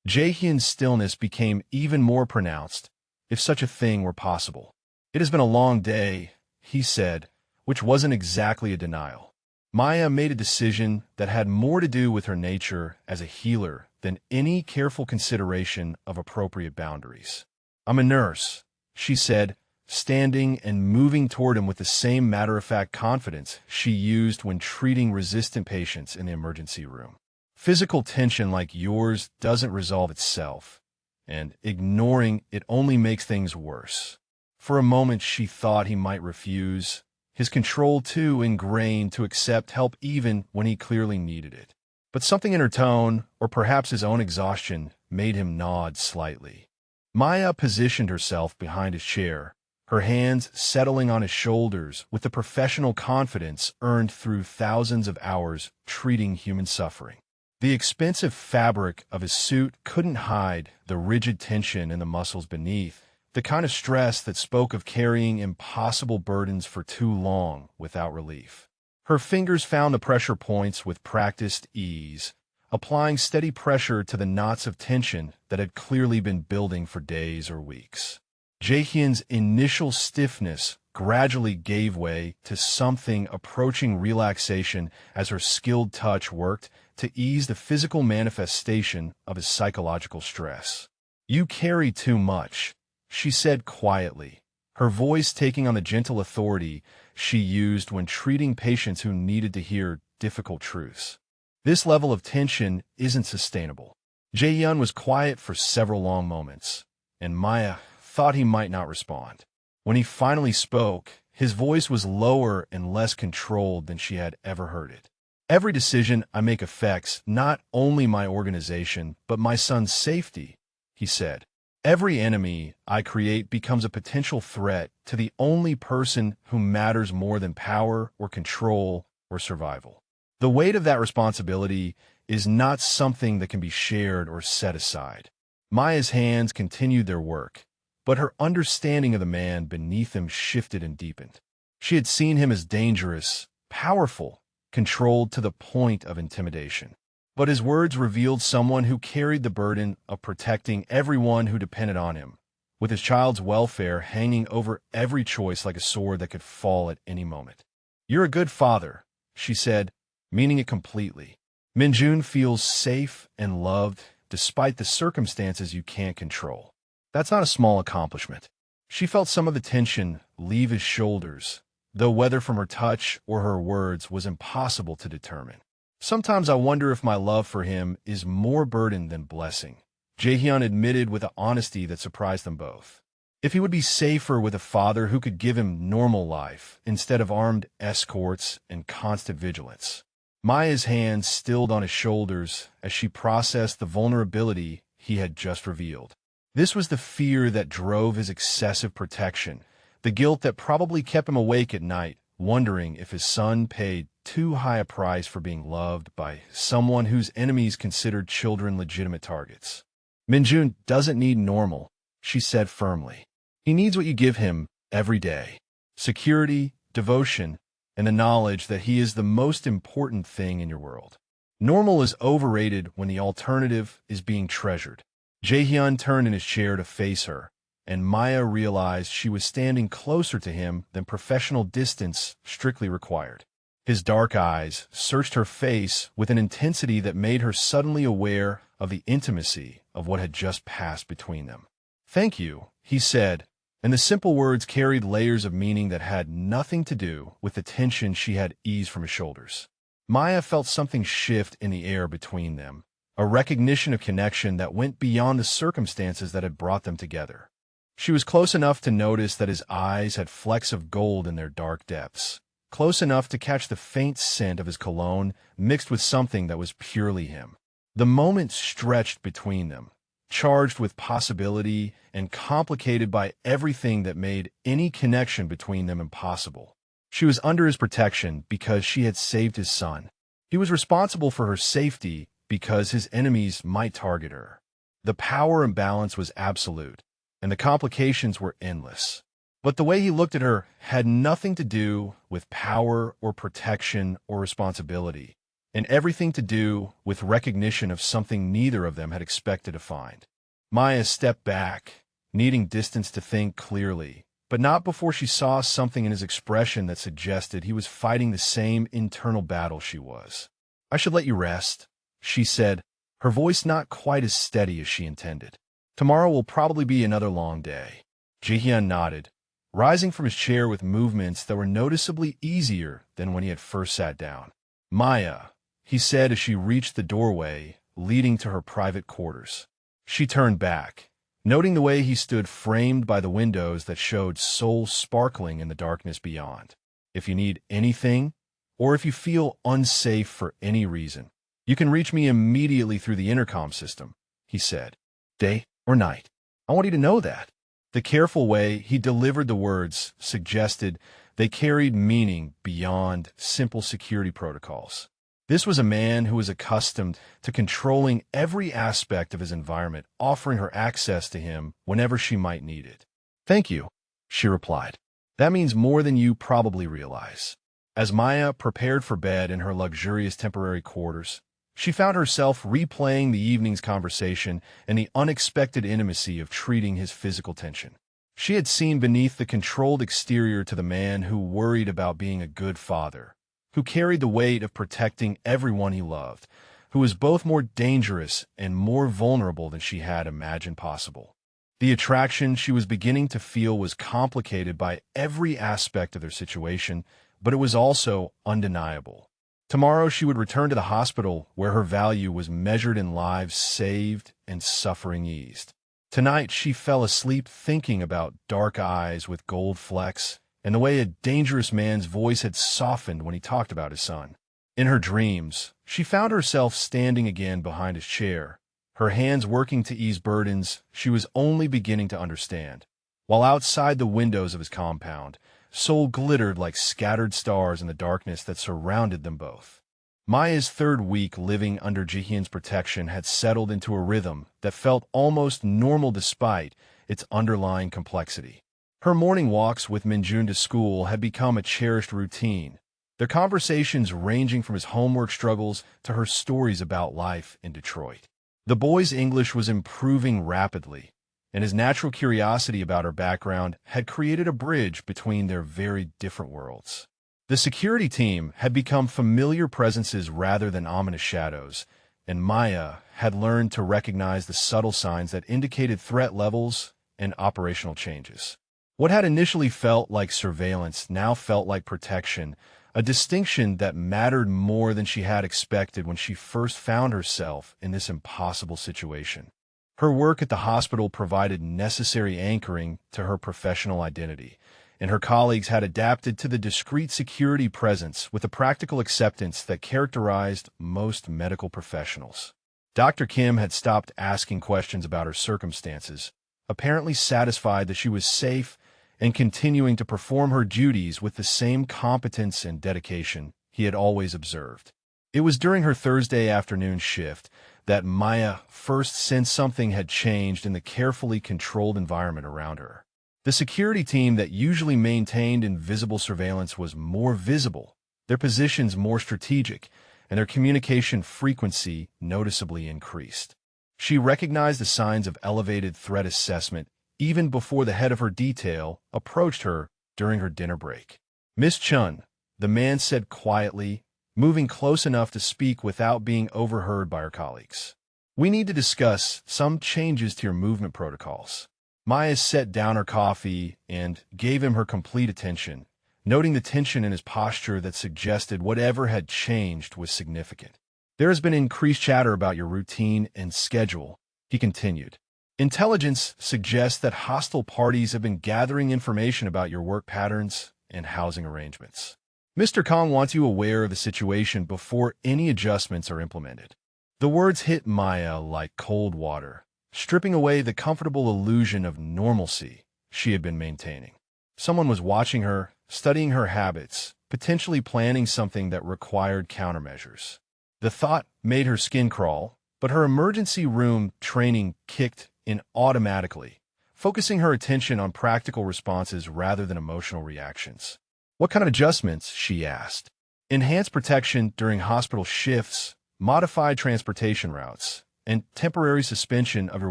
Jaehyun's stillness became even more pronounced, if such a thing were possible. "It has been a long day," he said, which wasn't exactly a denial. Maya made a decision that had more to do with her nature as a healer than any careful consideration of appropriate boundaries. "I'm a nurse," she said, standing and moving toward him with the same matter-of-fact confidence she used when treating resistant patients in the emergency room. "Physical tension like yours doesn't resolve itself, and ignoring it only makes things worse." For a moment she thought he might refuse, his control too ingrained to accept help even when he clearly needed it. But something in her tone, or perhaps his own exhaustion, made him nod slightly. Maya positioned herself behind his chair, her hands settling on his shoulders with the professional confidence earned through thousands of hours treating human suffering. The expensive fabric of his suit couldn't hide the rigid tension in the muscles beneath, the kind of stress that spoke of carrying impossible burdens for too long without relief. Her fingers found the pressure points with practiced ease, applying steady pressure to the knots of tension that had clearly been building for days or weeks. Jaehyun's initial stiffness gradually gave way to something approaching relaxation as her skilled touch worked to ease the physical manifestation of his psychological stress. "You carry too much," she said quietly, her voice taking on the gentle authority she used when treating patients who needed to hear difficult truths. "This level of tension isn't sustainable." Jaehyun was quiet for several long moments, and Maya thought he might not respond. When he finally spoke, his voice was lower and less controlled than she had ever heard it. "Every decision I make affects not only my organization, but my son's safety," he said. "Every enemy I create becomes a potential threat to the only person who matters more than power or control or survival. The weight of that responsibility is not something that can be shared or set aside." Maya's hands continued their work, but her understanding of the man beneath him shifted and deepened. She had seen him as dangerous, powerful, controlled to the point of intimidation. But his words revealed someone who carried the burden of protecting everyone who depended on him, with his child's welfare hanging over every choice like a sword that could fall at any moment. "You're a good father," she said, meaning it completely. "Minjun feels safe and loved despite the circumstances you can't control. That's not a small accomplishment." She felt some of the tension leave his shoulders, though whether from her touch or her words was impossible to determine. "Sometimes I wonder if my love for him is more burden than blessing," Jaehyun admitted with an honesty that surprised them both. "If he would be safer with a father who could give him normal life instead of armed escorts and constant vigilance." Maya's hands stilled on his shoulders as she processed the vulnerability he had just revealed. This was the fear that drove his excessive protection, the guilt that probably kept him awake at night, wondering if his son paid too high a price for being loved by someone whose enemies considered children legitimate targets. "Minjun doesn't need normal," she said firmly. "He needs what you give him every day: security, devotion, and the knowledge that he is the most important thing in your world. Normal is overrated when the alternative is being treasured." Jaehyun turned in his chair to face her, and Maya realized she was standing closer to him than professional distance strictly required. His dark eyes searched her face with an intensity that made her suddenly aware of the intimacy of what had just passed between them. "Thank you," he said, and the simple words carried layers of meaning that had nothing to do with the tension she had eased from his shoulders. Maya felt something shift in the air between them, a recognition of connection that went beyond the circumstances that had brought them together. She was close enough to notice that his eyes had flecks of gold in their dark depths, close enough to catch the faint scent of his cologne mixed with something that was purely him. The moment stretched between them, charged with possibility and complicated by everything that made any connection between them impossible. She was under his protection because she had saved his son. He was responsible for her safety because his enemies might target her. The power imbalance was absolute, and the complications were endless. But the way he looked at her had nothing to do with power or protection or responsibility, and everything to do with recognition of something neither of them had expected to find. Maya stepped back, needing distance to think clearly, but not before she saw something in his expression that suggested he was fighting the same internal battle she was. "I should let you rest," she said, her voice not quite as steady as she intended. "Tomorrow will probably be another long day." Jihyun nodded, rising from his chair with movements that were noticeably easier than when he had first sat down. "Maya," he said as she reached the doorway leading to her private quarters. She turned back, noting the way he stood framed by the windows that showed soul sparkling in the darkness beyond. "If you need anything, or if you feel unsafe for any reason, you can reach me immediately through the intercom system," he said. "Day or night. I want you to know that." The careful way he delivered the words suggested they carried meaning beyond simple security protocols. This was a man who was accustomed to controlling every aspect of his environment, offering her access to him whenever she might need it. "Thank you," she replied. "That means more than you probably realize." As Maya prepared for bed in her luxurious temporary quarters, she found herself replaying the evening's conversation and the unexpected intimacy of treating his physical tension. She had seen beneath the controlled exterior to the man who worried about being a good father, who carried the weight of protecting everyone he loved, who was both more dangerous and more vulnerable than she had imagined possible. The attraction she was beginning to feel was complicated by every aspect of their situation, but it was also undeniable. Tomorrow she would return to the hospital where her value was measured in lives saved and suffering eased. Tonight she fell asleep thinking about dark eyes with gold flecks and the way a dangerous man's voice had softened when he talked about his son. In her dreams, she found herself standing again behind his chair, her hands working to ease burdens she was only beginning to understand, while outside the windows of his compound, Seoul glittered like scattered stars in the darkness that surrounded them both. Maya's third week living under Jihyun's protection had settled into a rhythm that felt almost normal despite its underlying complexity. Her morning walks with Minjun to school had become a cherished routine, their conversations ranging from his homework struggles to her stories about life in Detroit. The boy's English was improving rapidly, and his natural curiosity about her background had created a bridge between their very different worlds. The security team had become familiar presences rather than ominous shadows, and Maya had learned to recognize the subtle signs that indicated threat levels and operational changes. What had initially felt like surveillance now felt like protection, a distinction that mattered more than she had expected when she first found herself in this impossible situation. Her work at the hospital provided necessary anchoring to her professional identity, and her colleagues had adapted to the discreet security presence with a practical acceptance that characterized most medical professionals. Dr. Kim had stopped asking questions about her circumstances, apparently satisfied that she was safe and continuing to perform her duties with the same competence and dedication he had always observed. It was during her Thursday afternoon shift that Maya first sensed something had changed in the carefully controlled environment around her. The security team that usually maintained invisible surveillance was more visible, their positions more strategic, and their communication frequency noticeably increased. She recognized the signs of elevated threat assessment even before the head of her detail approached her during her dinner break. "Miss Chun," the man said quietly, moving close enough to speak without being overheard by her colleagues. "We need to discuss some changes to your movement protocols." Maya set down her coffee and gave him her complete attention, noting the tension in his posture that suggested whatever had changed was significant. "There has been increased chatter about your routine and schedule," he continued. "Intelligence suggests that hostile parties have been gathering information about your work patterns and housing arrangements. Mr. Kong wants you aware of the situation before any adjustments are implemented." The words hit Maya like cold water, stripping away the comfortable illusion of normalcy she had been maintaining. Someone was watching her, studying her habits, potentially planning something that required countermeasures. The thought made her skin crawl, but her emergency room training kicked in automatically, focusing her attention on practical responses rather than emotional reactions. "What kind of adjustments?" she asked. "Enhanced protection during hospital shifts, modified transportation routes, and temporary suspension of your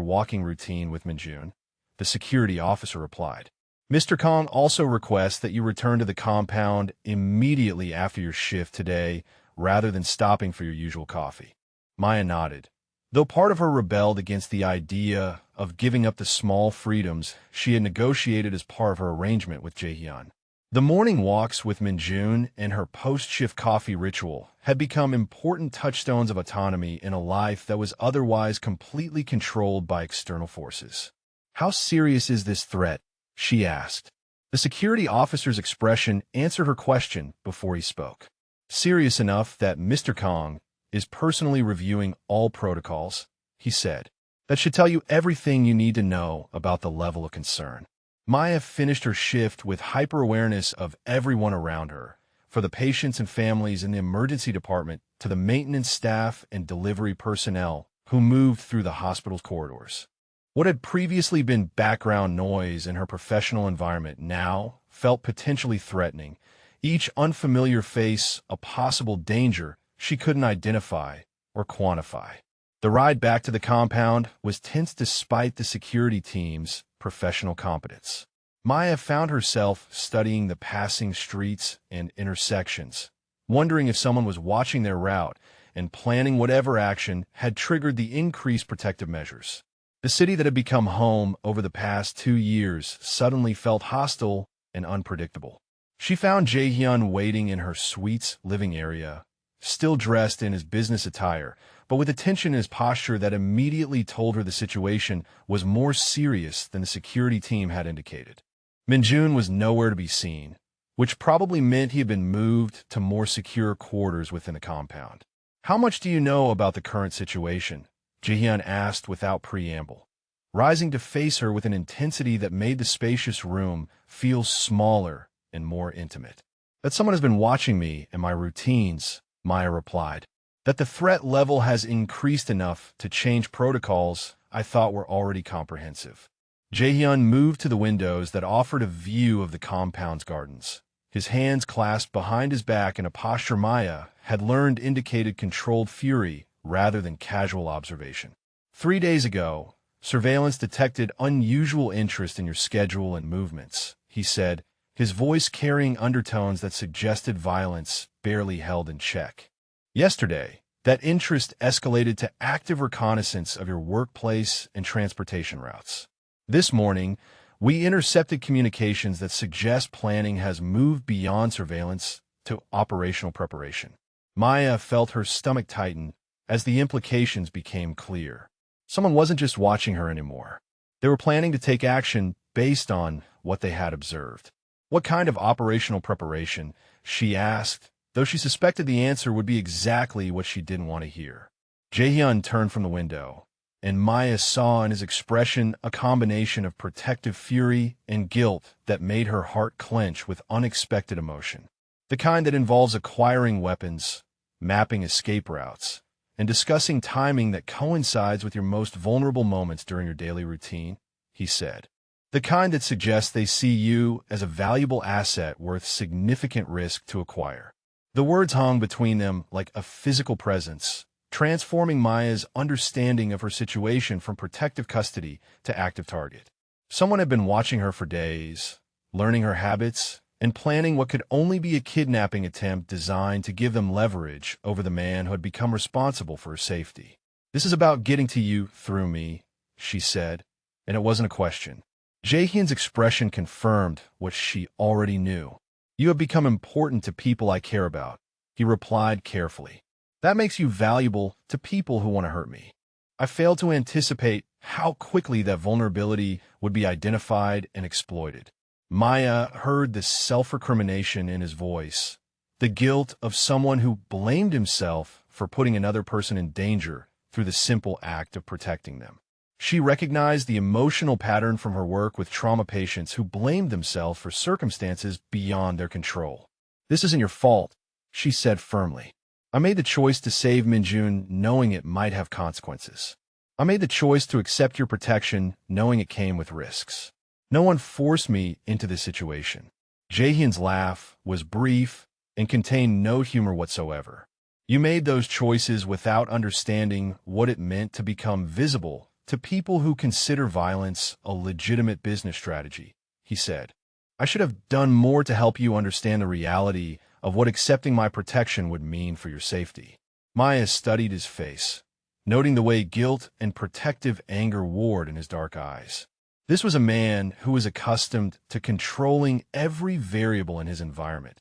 walking routine with Minjun," the security officer replied. "Mr. Kong also requests that you return to the compound immediately after your shift today rather than stopping for your usual coffee." Maya nodded. Though part of her rebelled against the idea of giving up the small freedoms she had negotiated as part of her arrangement with Jaehyun. The morning walks with Minjun and her post-shift coffee ritual had become important touchstones of autonomy in a life that was otherwise completely controlled by external forces. "How serious is this threat?" she asked. The security officer's expression answered her question before he spoke. "Serious enough that Mr. Kong is personally reviewing all protocols," he said. "That should tell you everything you need to know about the level of concern." Maya finished her shift with hyper-awareness of everyone around her, for the patients and families in the emergency department to the maintenance staff and delivery personnel who moved through the hospital's corridors. What had previously been background noise in her professional environment now felt potentially threatening, each unfamiliar face a possible danger she couldn't identify or quantify. The ride back to the compound was tense despite the security team's professional competence. Maya found herself studying the passing streets and intersections, wondering if someone was watching their route and planning whatever action had triggered the increased protective measures. The city that had become home over the past 2 years suddenly felt hostile and unpredictable. She found Jaehyun waiting in her suite's living area, still dressed in his business attire, but with a tension in his posture that immediately told her the situation was more serious than the security team had indicated. Minjun was nowhere to be seen, which probably meant he had been moved to more secure quarters within the compound. "How much do you know about the current situation?" Jaehyun asked without preamble, rising to face her with an intensity that made the spacious room feel smaller and more intimate. "That someone has been watching me and my routines," Maya replied. "That the threat level has increased enough to change protocols I thought were already comprehensive." Jaehyun moved to the windows that offered a view of the compound's gardens, his hands clasped behind his back in a posture Maya had learned indicated controlled fury rather than casual observation. 3 days ago, surveillance detected unusual interest in your schedule and movements," he said, his voice carrying undertones that suggested violence barely held in check. "Yesterday, that interest escalated to active reconnaissance of your workplace and transportation routes. This morning, we intercepted communications that suggest planning has moved beyond surveillance to operational preparation." Maya felt her stomach tighten as the implications became clear. Someone wasn't just watching her anymore. They were planning to take action based on what they had observed. "What kind of operational preparation?" she asked, though she suspected the answer would be exactly what she didn't want to hear. Jaehyun turned from the window, and Maya saw in his expression a combination of protective fury and guilt that made her heart clench with unexpected emotion. "The kind that involves acquiring weapons, mapping escape routes, and discussing timing that coincides with your most vulnerable moments during your daily routine," he said. "The kind that suggests they see you as a valuable asset worth significant risk to acquire." The words hung between them like a physical presence, transforming Maya's understanding of her situation from protective custody to active target. Someone had been watching her for days, learning her habits and planning what could only be a kidnapping attempt designed to give them leverage over the man who had become responsible for her safety. "This is about getting to you through me," she said, and it wasn't a question. Jaehyun's expression confirmed what she already knew. "You have become important to people I care about," he replied carefully. "That makes you valuable to people who want to hurt me." I failed to anticipate how quickly that vulnerability would be identified and exploited. Maya heard the self-recrimination in his voice, the guilt of someone who blamed himself for putting another person in danger through the simple act of protecting them. She recognized the emotional pattern from her work with trauma patients who blamed themselves for circumstances beyond their control. "This isn't your fault," she said firmly. "I made the choice to save Minjun knowing it might have consequences. I made the choice to accept your protection knowing it came with risks. No one forced me into this situation." Jaehyun's laugh was brief and contained no humor whatsoever. "You made those choices without understanding what it meant to become visible to people who consider violence a legitimate business strategy," he said. "I should have done more to help you understand the reality of what accepting my protection would mean for your safety." Maya studied his face, noting the way guilt and protective anger warred in his dark eyes. This was a man who was accustomed to controlling every variable in his environment.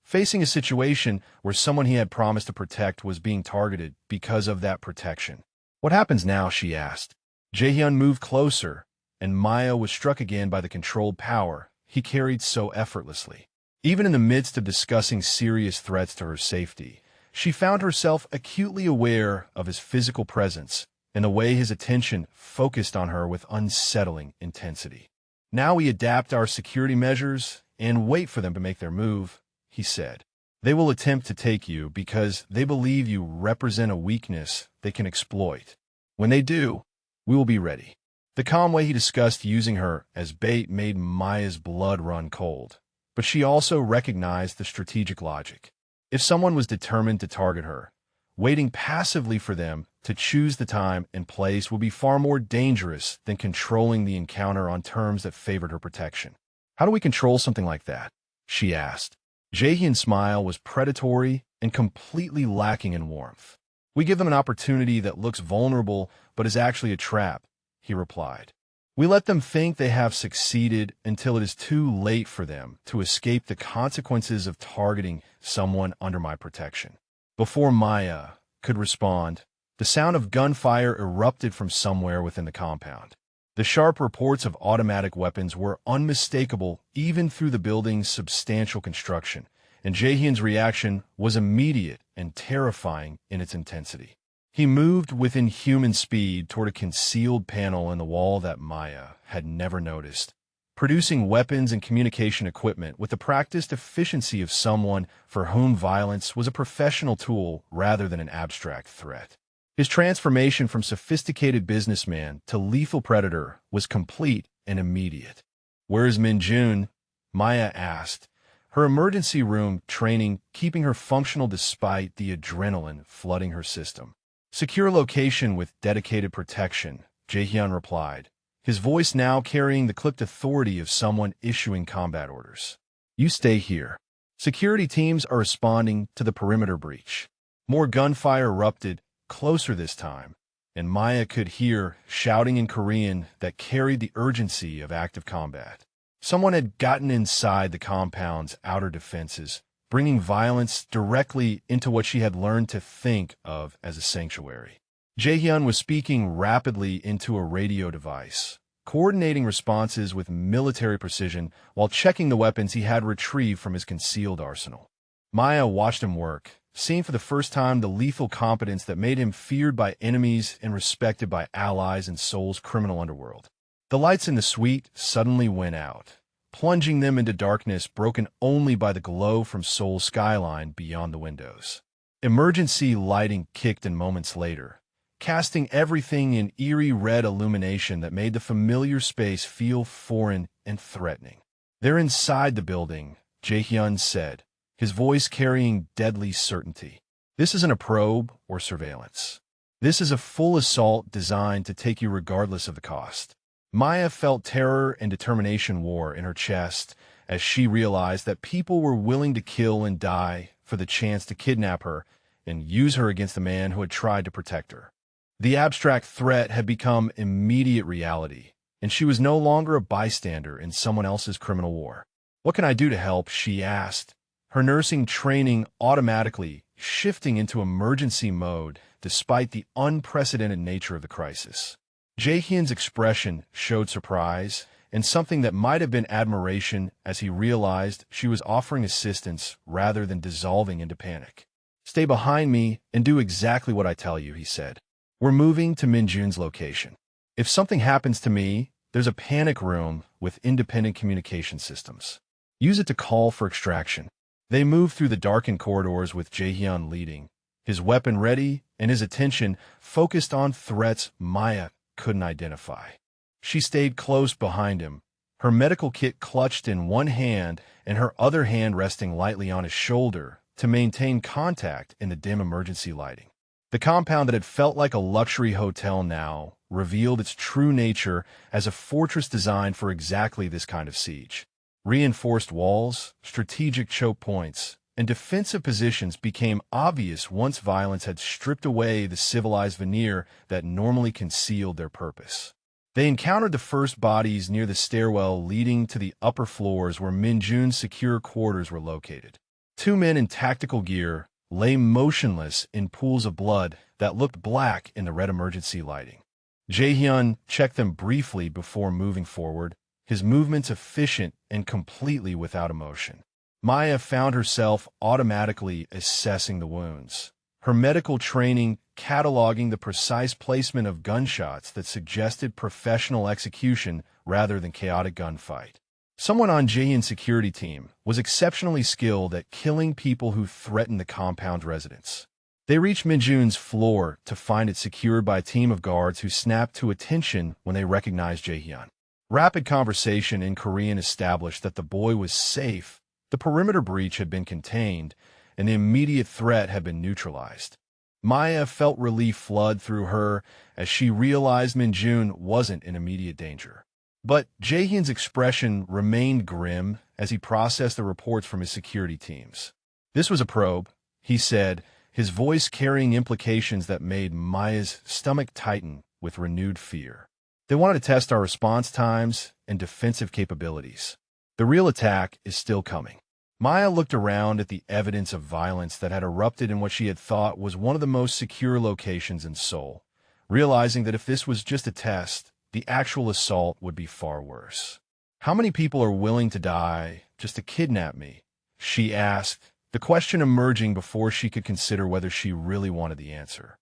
Facing a situation where someone he had promised to protect was being targeted because of that protection. "What happens now?" she asked. Jaehyun moved closer, and Maya was struck again by the controlled power he carried so effortlessly. Even in the midst of discussing serious threats to her safety, she found herself acutely aware of his physical presence and the way his attention focused on her with unsettling intensity. "Now we adapt our security measures and wait for them to make their move," he said. "They will attempt to take you because they believe you represent a weakness they can exploit. When they do, we will be ready." The calm way he discussed using her as bait made Maya's blood run cold, but she also recognized the strategic logic. If someone was determined to target her, waiting passively for them to choose the time and place would be far more dangerous than controlling the encounter on terms that favored her protection. "How do we control something like that?" she asked. Jaehyun's smile was predatory and completely lacking in warmth. "We give them an opportunity that looks vulnerable but is actually a trap," he replied. "We let them think they have succeeded until it is too late for them to escape the consequences of targeting someone under my protection." Before Maya could respond, the sound of gunfire erupted from somewhere within the compound. The sharp reports of automatic weapons were unmistakable even through the building's substantial construction, and Jaehyun's reaction was immediate and terrifying in its intensity. He moved with inhuman speed toward a concealed panel in the wall that Maya had never noticed, producing weapons and communication equipment with the practiced efficiency of someone for whom violence was a professional tool rather than an abstract threat. His transformation from sophisticated businessman to lethal predator was complete and immediate. "Where is Minjun?" Maya asked, her emergency room training keeping her functional despite the adrenaline flooding her system. "Secure location with dedicated protection," Jaehyun replied, his voice now carrying the clipped authority of someone issuing combat orders. "You stay here. Security teams are responding to the perimeter breach." More gunfire erupted, closer this time, and Maya could hear shouting in Korean that carried the urgency of active combat. Someone had gotten inside the compound's outer defenses, bringing violence directly into what she had learned to think of as a sanctuary. Jaehyun was speaking rapidly into a radio device, coordinating responses with military precision while checking the weapons he had retrieved from his concealed arsenal. Maya watched him work, seeing for the first time the lethal competence that made him feared by enemies and respected by allies in Seoul's criminal underworld. The lights in the suite suddenly went out, plunging them into darkness broken only by the glow from Seoul's skyline beyond the windows. Emergency lighting kicked in moments later, casting everything in eerie red illumination that made the familiar space feel foreign and threatening. "They're inside the building," Jaehyun said, his voice carrying deadly certainty. "This isn't a probe or surveillance. This is a full assault designed to take you regardless of the cost." Maya felt terror and determination war in her chest as she realized that people were willing to kill and die for the chance to kidnap her and use her against the man who had tried to protect her. The abstract threat had become immediate reality, and she was no longer a bystander in someone else's criminal war. "What can I do to help?" she asked, her nursing training automatically shifting into emergency mode despite the unprecedented nature of the crisis. Jae-hyun's expression showed surprise and something that might have been admiration as he realized she was offering assistance rather than dissolving into panic. "Stay behind me and do exactly what I tell you," he said. "We're moving to Minjun's location. If something happens to me, there's a panic room with independent communication systems. Use it to call for extraction." They moved through the darkened corridors with Jae-hyun leading, his weapon ready and his attention focused on threats Maya couldn't identify. She stayed close behind him, her medical kit clutched in one hand and her other hand resting lightly on his shoulder to maintain contact in the dim emergency lighting. The compound that had felt like a luxury hotel now revealed its true nature as a fortress designed for exactly this kind of siege. Reinforced walls, strategic choke points, and defensive positions became obvious once violence had stripped away the civilized veneer that normally concealed their purpose. They encountered the first bodies near the stairwell leading to the upper floors where Minjun's secure quarters were located. Two men in tactical gear lay motionless in pools of blood that looked black in the red emergency lighting. Jae-hyun checked them briefly before moving forward, his movements efficient and completely without emotion. Maya found herself automatically assessing the wounds, her medical training cataloging the precise placement of gunshots that suggested professional execution rather than chaotic gunfight. Someone on Jae-hyun's security team was exceptionally skilled at killing people who threatened the compound's residents. They reached Minjun's floor to find it secured by a team of guards who snapped to attention when they recognized Jae-hyun. Rapid conversation in Korean established that the boy was safe, the perimeter breach had been contained, and the immediate threat had been neutralized. Maya felt relief flood through her as she realized Minjun wasn't in immediate danger. But Jae-hyun's expression remained grim as he processed the reports from his security teams. "This was a probe," he said, his voice carrying implications that made Maya's stomach tighten with renewed fear. "They wanted to test our response times and defensive capabilities. The real attack is still coming." Maya looked around at the evidence of violence that had erupted in what she had thought was one of the most secure locations in Seoul, realizing that if this was just a test, the actual assault would be far worse. "How many people are willing to die just to kidnap me?" she asked, the question emerging before she could consider whether she really wanted the answer.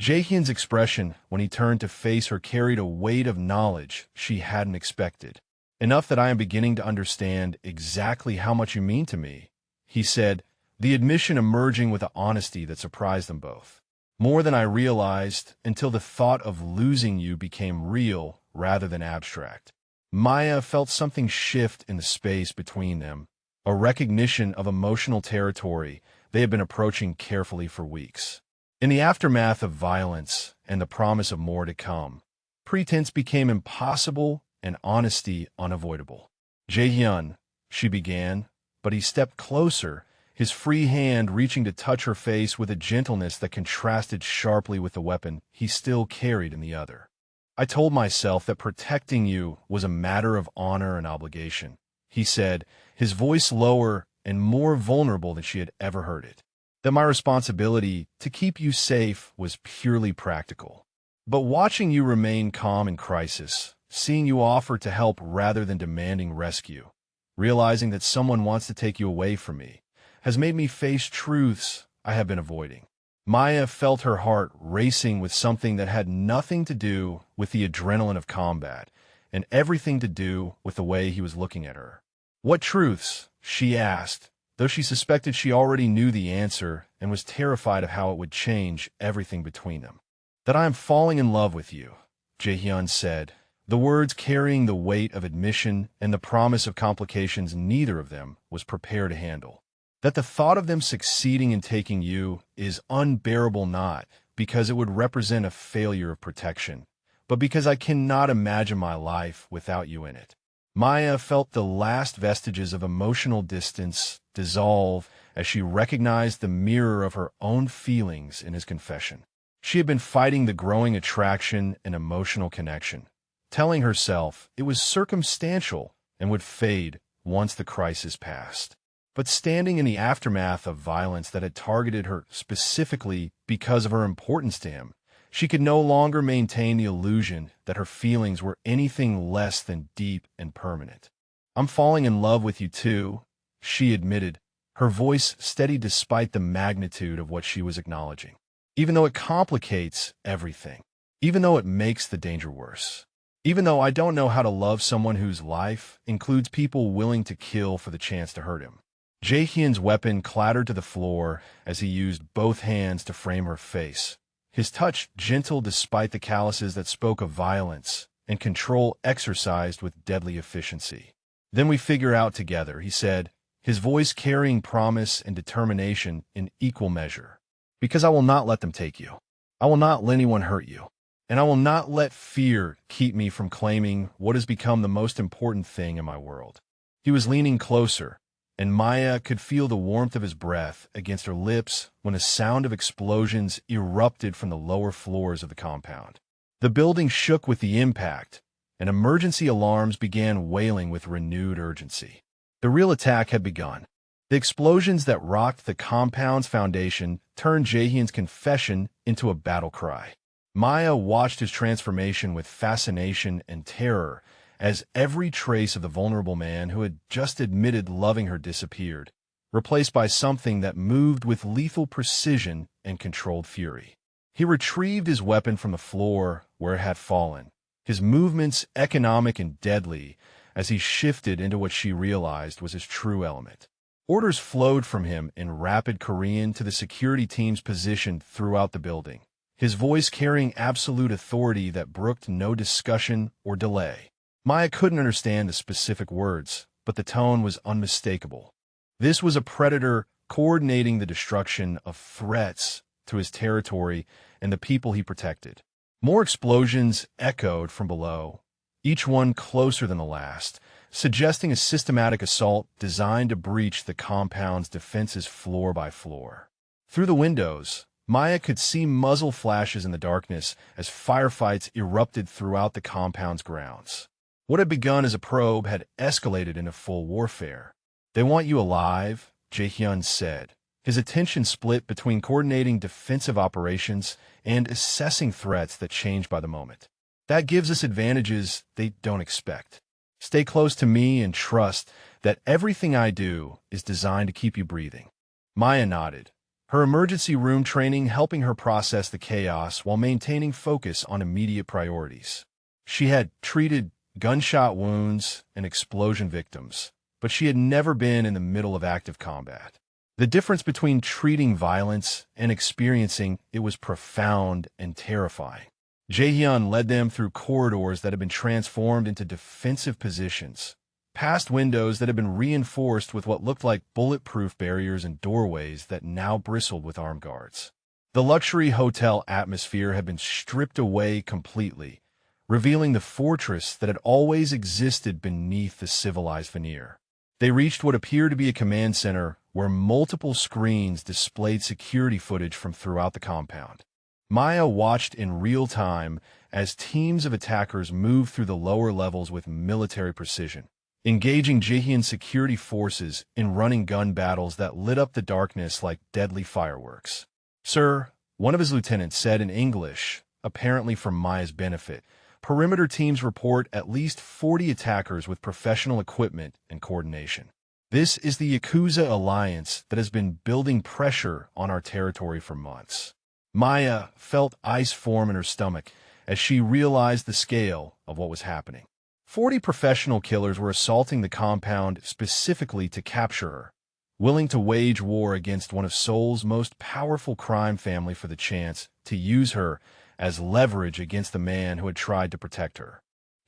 Jae-hyun's expression when he turned to face her carried a weight of knowledge she hadn't expected. "Enough that I am beginning to understand exactly how much you mean to me," he said, the admission emerging with an honesty that surprised them both. "More than I realized until the thought of losing you became real rather than abstract." Maya felt something shift in the space between them, a recognition of emotional territory they had been approaching carefully for weeks. In the aftermath of violence and the promise of more to come, pretense became impossible and honesty unavoidable. "Jae-hyun," she began, but he stepped closer, his free hand reaching to touch her face with a gentleness that contrasted sharply with the weapon he still carried in the other. "I told myself that protecting you was a matter of honor and obligation," he said, his voice lower and more vulnerable than she had ever heard it. "That my responsibility to keep you safe was purely practical. But watching you remain calm in crisis, seeing you offer to help rather than demanding rescue, realizing that someone wants to take you away from me, has made me face truths I have been avoiding." Maya felt her heart racing with something that had nothing to do with the adrenaline of combat and everything to do with the way he was looking at her. "What truths?" she asked, though she suspected she already knew the answer and was terrified of how it would change everything between them. "That I am falling in love with you," Jae-hyun said, the words carrying the weight of admission and the promise of complications neither of them was prepared to handle. "That the thought of them succeeding in taking you is unbearable, not because it would represent a failure of protection, but because I cannot imagine my life without you in it." Maya felt the last vestiges of emotional distance dissolve as she recognized the mirror of her own feelings in his confession. She had been fighting the growing attraction and emotional connection, telling herself it was circumstantial and would fade once the crisis passed. But standing in the aftermath of violence that had targeted her specifically because of her importance to him, she could no longer maintain the illusion that her feelings were anything less than deep and permanent. "I'm falling in love with you too," she admitted, her voice steady despite the magnitude of what she was acknowledging. "Even though it complicates everything, even though it makes the danger worse, even though I don't know how to love someone whose life includes people willing to kill for the chance to hurt him." Jae-hyun's weapon clattered to the floor as he used both hands to frame her face, his touch gentle despite the calluses that spoke of violence and control exercised with deadly efficiency. "Then we figure out together," he said, his voice carrying promise and determination in equal measure. "Because I will not let them take you. I will not let anyone hurt you. And I will not let fear keep me from claiming what has become the most important thing in my world." He was leaning closer, and Maya could feel the warmth of his breath against her lips when a sound of explosions erupted from the lower floors of the compound. The building shook with the impact, and emergency alarms began wailing with renewed urgency. The real attack had begun. The explosions that rocked the compound's foundation turned Jae-hyun's confession into a battle cry. Maya watched his transformation with fascination and terror as every trace of the vulnerable man who had just admitted loving her disappeared, replaced by something that moved with lethal precision and controlled fury. He retrieved his weapon from the floor where it had fallen, his movements economic and deadly as he shifted into what she realized was his true element. Orders flowed from him in rapid Korean to the security teams positioned throughout the building, his voice carrying absolute authority that brooked no discussion or delay. Maya couldn't understand the specific words, but the tone was unmistakable. This was a predator coordinating the destruction of threats to his territory and the people he protected. More explosions echoed from below, each one closer than the last, suggesting a systematic assault designed to breach the compound's defenses floor by floor. Through the windows, Maya could see muzzle flashes in the darkness as firefights erupted throughout the compound's grounds. What had begun as a probe had escalated into full warfare. "They want you alive," Jae-hyun said, his attention split between coordinating defensive operations and assessing threats that changed by the moment. "That gives us advantages they don't expect. Stay close to me and trust that everything I do is designed to keep you breathing." Maya nodded, her emergency room training helping her process the chaos while maintaining focus on immediate priorities. She had treated gunshot wounds and explosion victims, but she had never been in the middle of active combat. The difference between treating violence and experiencing it was profound and terrifying. Jae-hyun led them through corridors that had been transformed into defensive positions, past windows that had been reinforced with what looked like bulletproof barriers and doorways that now bristled with armed guards. The luxury hotel atmosphere had been stripped away completely, revealing the fortress that had always existed beneath the civilized veneer. They reached what appeared to be a command center where multiple screens displayed security footage from throughout the compound. Maya watched in real time as teams of attackers moved through the lower levels with military precision, engaging Jae-hyun's security forces in running gun battles that lit up the darkness like deadly fireworks. "Sir," one of his lieutenants said in English, apparently for Maya's benefit, "perimeter teams report at least 40 attackers with professional equipment and coordination. This is the Yakuza alliance that has been building pressure on our territory for months." Maya felt ice form in her stomach as she realized the scale of what was happening. 40 professional killers were assaulting the compound specifically to capture her, willing to wage war against one of Seoul's most powerful crime family for the chance to use her as leverage against the man who had tried to protect her.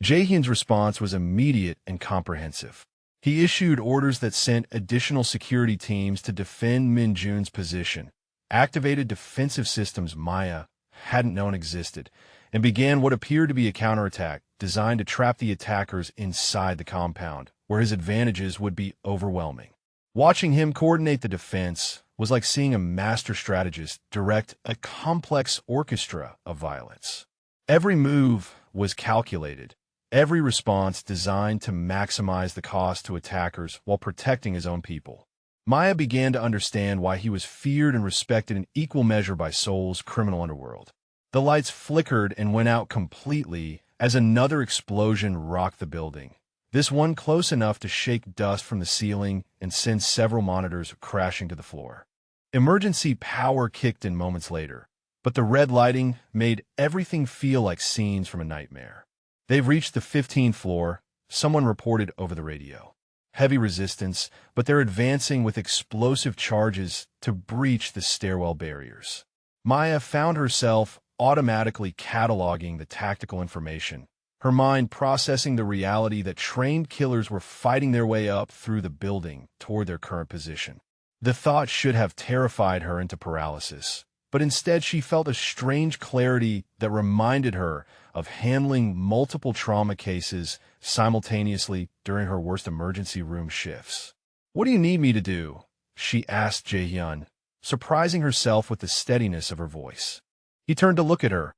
Jae-hyun's response was immediate and comprehensive. He issued orders that sent additional security teams to defend Min-jun's position, activated defensive systems Maya hadn't known existed, and began what appeared to be a counterattack designed to trap the attackers inside the compound, where his advantages would be overwhelming. Watching him coordinate the defense was like seeing a master strategist direct a complex orchestra of violence. Every move was calculated, every response designed to maximize the cost to attackers while protecting his own people. Maya began to understand why he was feared and respected in equal measure by Seoul's criminal underworld. The lights flickered and went out completely as another explosion rocked the building, this one close enough to shake dust from the ceiling and send several monitors crashing to the floor. Emergency power kicked in moments later, but the red lighting made everything feel like scenes from a nightmare. "They've reached the 15th floor," someone reported over the radio. "Heavy resistance, but they're advancing with explosive charges to breach the stairwell barriers." Maya found herself automatically cataloging the tactical information, her mind processing the reality that trained killers were fighting their way up through the building toward their current position. The thought should have terrified her into paralysis, but instead she felt a strange clarity that reminded her of handling multiple trauma cases simultaneously during her worst emergency room shifts. "What do you need me to do?" she asked Jae-hyun, surprising herself with the steadiness of her voice. He turned to look at her,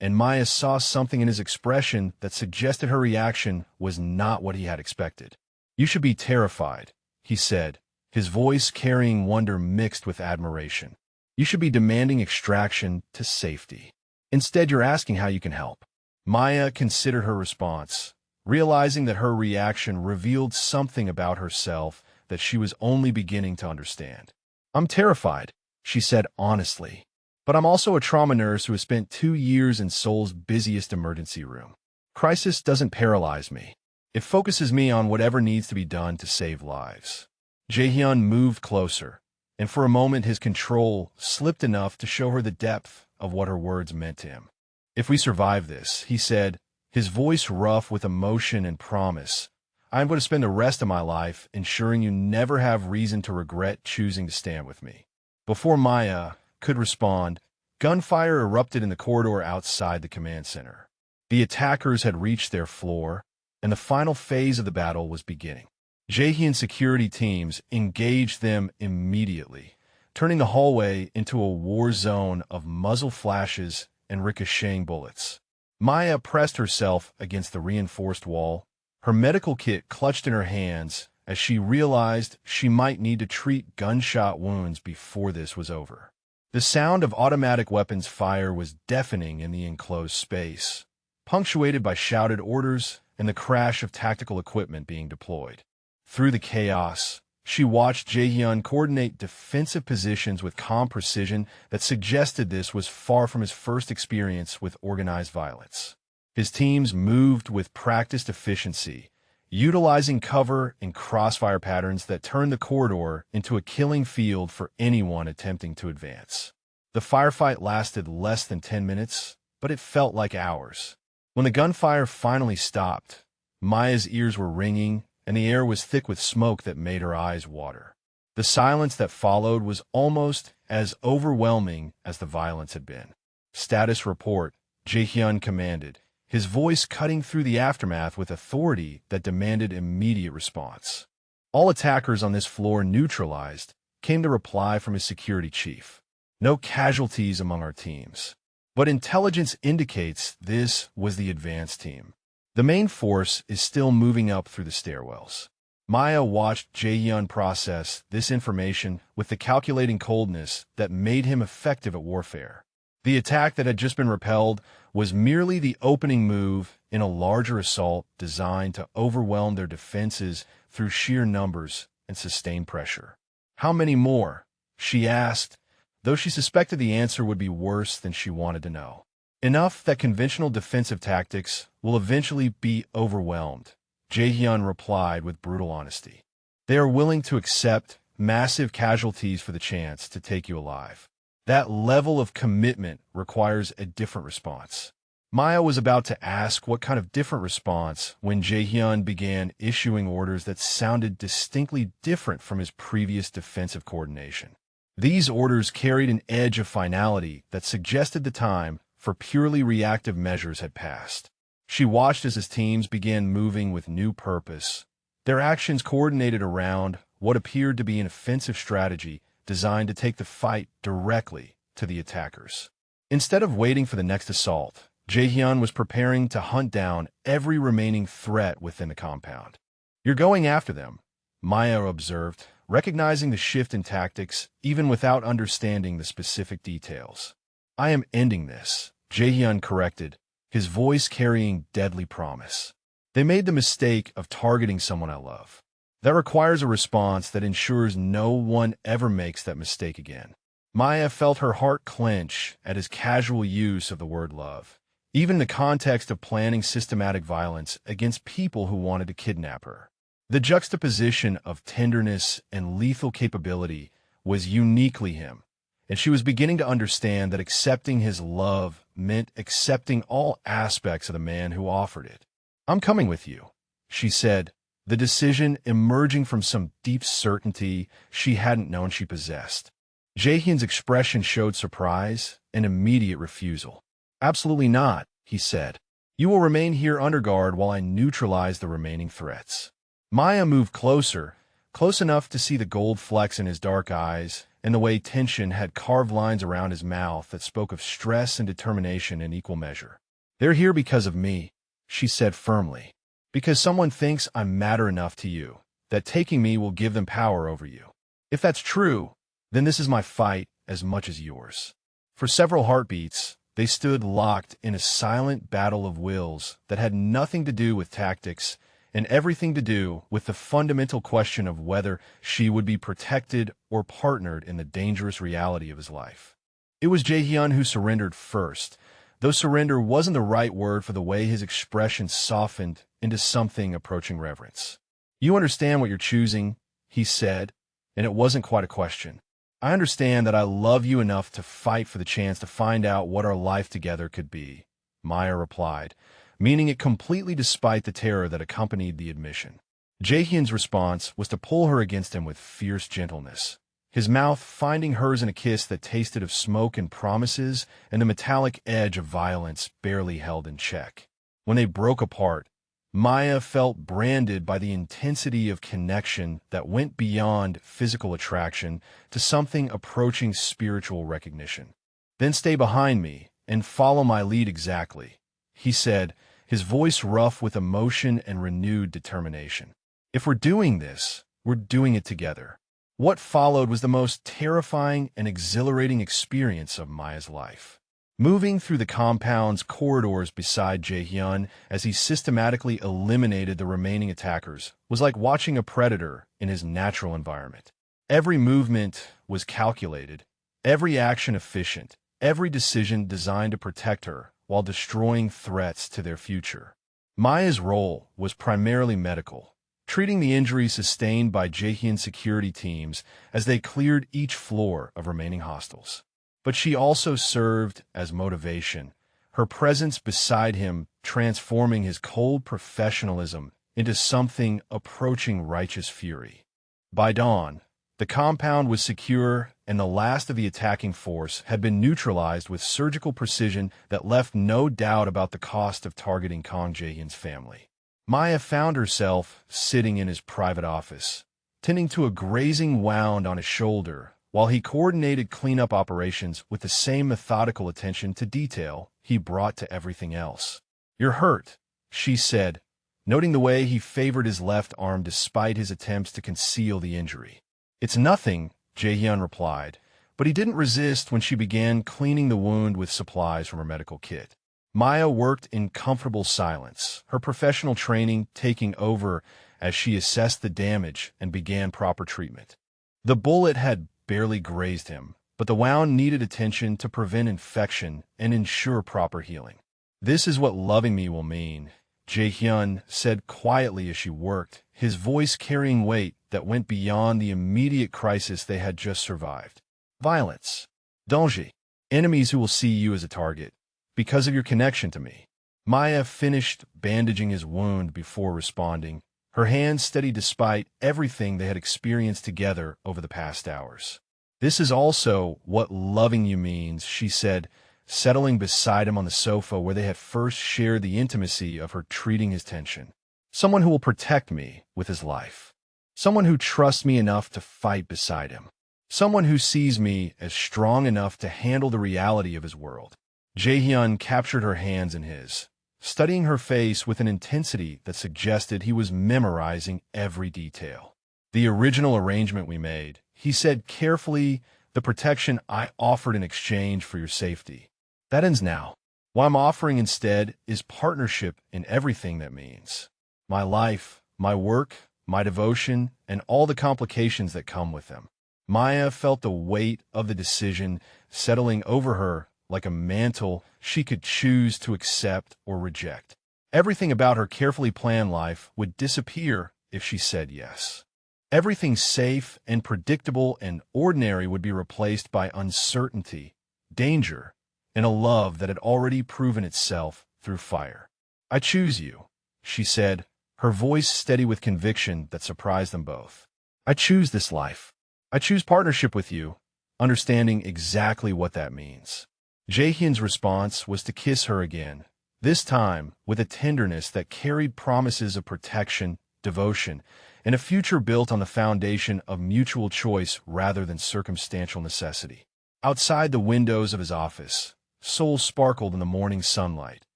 and Maya saw something in his expression that suggested her reaction was not what he had expected. "You should be terrified," he said, his voice carrying wonder mixed with admiration. "You should be demanding extraction to safety. Instead, you're asking how you can help." Maya considered her response, realizing that her reaction revealed something about herself that she was only beginning to understand. "I'm terrified," she said honestly, "but I'm also a trauma nurse who has spent 2 years in Seoul's busiest emergency room. Crisis doesn't paralyze me. It focuses me on whatever needs to be done to save lives." Jae-hyun moved closer, and for a moment his control slipped enough to show her the depth of what her words meant to him. "If we survive this," he said, his voice rough with emotion and promise, "I'm going to spend the rest of my life ensuring you never have reason to regret choosing to stand with me." Before Maya could respond, gunfire erupted in the corridor outside the command center. The attackers had reached their floor, and the final phase of the battle was beginning. Jae-hyun's security teams engaged them immediately, turning the hallway into a war zone of muzzle flashes and ricocheting bullets. Maya pressed herself against the reinforced wall, her medical kit clutched in her hands as she realized she might need to treat gunshot wounds before this was over. The sound of automatic weapons fire was deafening in the enclosed space, punctuated by shouted orders and the crash of tactical equipment being deployed. Through the chaos, she watched Jae-hyun coordinate defensive positions with calm precision that suggested this was far from his first experience with organized violence. His teams moved with practiced efficiency, utilizing cover and crossfire patterns that turned the corridor into a killing field for anyone attempting to advance. The firefight lasted less than 10 minutes, but it felt like hours. When the gunfire finally stopped, Maya's ears were ringing, and the air was thick with smoke that made her eyes water. The silence that followed was almost as overwhelming as the violence had been. "Status report," Jae-hyun commanded, his voice cutting through the aftermath with authority that demanded immediate response. "All attackers on this floor neutralized," came the reply from his security chief. "No casualties among our teams. But intelligence indicates this was the advance team. The main force is still moving up through the stairwells." Maya watched Jae-hyun process this information with the calculating coldness that made him effective at warfare. The attack that had just been repelled was merely the opening move in a larger assault designed to overwhelm their defenses through sheer numbers and sustained pressure. "How many more?" she asked, though she suspected the answer would be worse than she wanted to know. "Enough that conventional defensive tactics will eventually be overwhelmed," Jae-hyun replied with brutal honesty. "They are willing to accept massive casualties for the chance to take you alive. That level of commitment requires a different response." Maya was about to ask what kind of different response when Jae-hyun began issuing orders that sounded distinctly different from his previous defensive coordination. These orders carried an edge of finality that suggested the time for purely reactive measures had passed. She watched as his teams began moving with new purpose, their actions coordinated around what appeared to be an offensive strategy designed to take the fight directly to the attackers. Instead of waiting for the next assault, Jae-hyun was preparing to hunt down every remaining threat within the compound. "You're going after them," Maya observed, recognizing the shift in tactics even without understanding the specific details. "I am ending this," Jae-hyun corrected, his voice carrying deadly promise. "They made the mistake of targeting someone I love. That requires a response that ensures no one ever makes that mistake again." Maya felt her heart clench at his casual use of the word love, even in the context of planning systematic violence against people who wanted to kidnap her. The juxtaposition of tenderness and lethal capability was uniquely him, and she was beginning to understand that accepting his love meant accepting all aspects of the man who offered it. "I'm coming with you," she said, the decision emerging from some deep certainty she hadn't known she possessed. Jae-hyun's expression showed surprise and immediate refusal. "Absolutely not," he said. "You will remain here under guard while I neutralize the remaining threats." Maya moved closer, close enough to see the gold flecks in his dark eyes and the way tension had carved lines around his mouth that spoke of stress and determination in equal measure. "They're here because of me," she said firmly. "Because someone thinks I matter enough to you, that taking me will give them power over you. If that's true, then this is my fight as much as yours." For several heartbeats, they stood locked in a silent battle of wills that had nothing to do with tactics and everything to do with the fundamental question of whether she would be protected or partnered in the dangerous reality of his life. It was Jae-hyun who surrendered first, though surrender wasn't the right word for the way his expression softened into something approaching reverence. "You understand what you're choosing," he said, and it wasn't quite a question. "I understand that I love you enough to fight for the chance to find out what our life together could be," Maya replied, meaning it completely despite the terror that accompanied the admission. Jae-hyun's response was to pull her against him with fierce gentleness, his mouth finding hers in a kiss that tasted of smoke and promises and the metallic edge of violence barely held in check. When they broke apart, Maya felt branded by the intensity of connection that went beyond physical attraction to something approaching spiritual recognition. "Then stay behind me and follow my lead exactly," he said, his voice rough with emotion and renewed determination. "If we're doing this, we're doing it together." What followed was the most terrifying and exhilarating experience of Maya's life. Moving through the compound's corridors beside Jae-hyun as he systematically eliminated the remaining attackers was like watching a predator in his natural environment. Every movement was calculated, every action efficient, every decision designed to protect her while destroying threats to their future. Maya's role was primarily medical, treating the injuries sustained by Jae-hyun's security teams as they cleared each floor of remaining hostiles. But she also served as motivation, her presence beside him transforming his cold professionalism into something approaching righteous fury. By dawn, the compound was secure and the last of the attacking force had been neutralized with surgical precision that left no doubt about the cost of targeting Kang Jae-hyun's family. Maya found herself sitting in his private office, tending to a grazing wound on his shoulder, while he coordinated cleanup operations with the same methodical attention to detail he brought to everything else. "You're hurt," she said, noting the way he favored his left arm despite his attempts to conceal the injury. "It's nothing," Jae-hyun replied, but he didn't resist when she began cleaning the wound with supplies from her medical kit. Maya worked in comfortable silence, her professional training taking over as she assessed the damage and began proper treatment. The bullet had barely grazed him, but the wound needed attention to prevent infection and ensure proper healing. "This is what loving me will mean," Jae-hyun said quietly as she worked, his voice carrying weight that went beyond the immediate crisis they had just survived. "Violence. Danger. Enemies who will see you as a target, because of your connection to me." Maya finished bandaging his wound before responding, her hands steady despite everything they had experienced together over the past hours. "This is also what loving you means," she said, settling beside him on the sofa where they had first shared the intimacy of her treating his tension. Someone who will protect me with his life. Someone who trusts me enough to fight beside him. Someone who sees me as strong enough to handle the reality of his world. Jae-hyun captured her hands in his, studying her face with an intensity that suggested he was memorizing every detail. The original arrangement we made, he said carefully, the protection I offered in exchange for your safety. That ends now. What I'm offering instead is partnership in everything that means. My life, my work, my devotion, and all the complications that come with them. Maya felt the weight of the decision settling over her like a mantle she could choose to accept or reject. Everything about her carefully planned life would disappear if she said yes. Everything safe and predictable and ordinary would be replaced by uncertainty, danger, and a love that had already proven itself through fire. I choose you, she said, her voice steady with conviction that surprised them both. I choose this life. I choose partnership with you, understanding exactly what that means. Jae-hyun's response was to kiss her again, this time with a tenderness that carried promises of protection, devotion, and a future built on the foundation of mutual choice rather than circumstantial necessity. Outside the windows of his office, Seoul sparkled in the morning sunlight,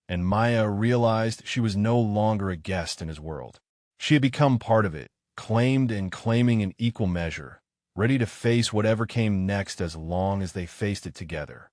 and Maya realized she was no longer a guest in his world. She had become part of it, claimed and claiming in equal measure, ready to face whatever came next as long as they faced it together.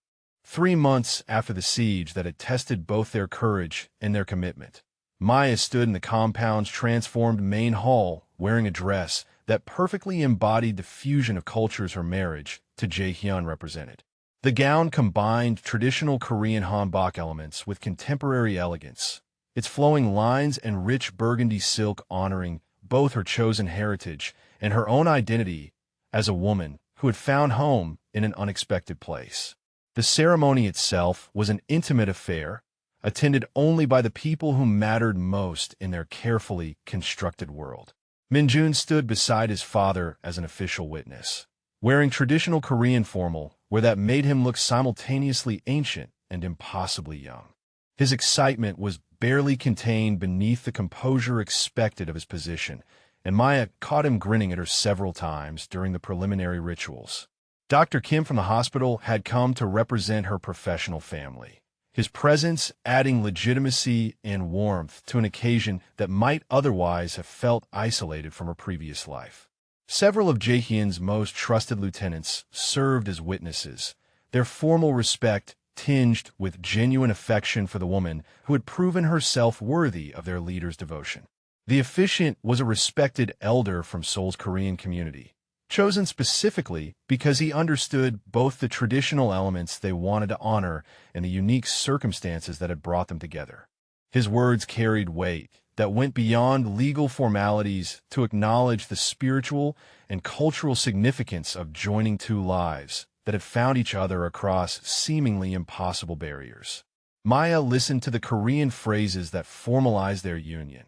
3 months after the siege that had tested both their courage and their commitment, Maya stood in the compound's transformed main hall wearing a dress that perfectly embodied the fusion of cultures her marriage to Jae-hyun represented. The gown combined traditional Korean hanbok elements with contemporary elegance, its flowing lines and rich burgundy silk honoring both her chosen heritage and her own identity as a woman who had found home in an unexpected place. The ceremony itself was an intimate affair, attended only by the people who mattered most in their carefully constructed world. Minjun stood beside his father as an official witness, wearing traditional Korean formal, where that made him look simultaneously ancient and impossibly young. His excitement was barely contained beneath the composure expected of his position, and Maya caught him grinning at her several times during the preliminary rituals. Dr. Kim from the hospital had come to represent her professional family, his presence adding legitimacy and warmth to an occasion that might otherwise have felt isolated from her previous life. Several of Jae-hyun's most trusted lieutenants served as witnesses, their formal respect tinged with genuine affection for the woman who had proven herself worthy of their leader's devotion. The officiant was a respected elder from Seoul's Korean community, chosen specifically because he understood both the traditional elements they wanted to honor and the unique circumstances that had brought them together. His words carried weight that went beyond legal formalities to acknowledge the spiritual and cultural significance of joining two lives that had found each other across seemingly impossible barriers. Maya listened to the Korean phrases that formalized their union,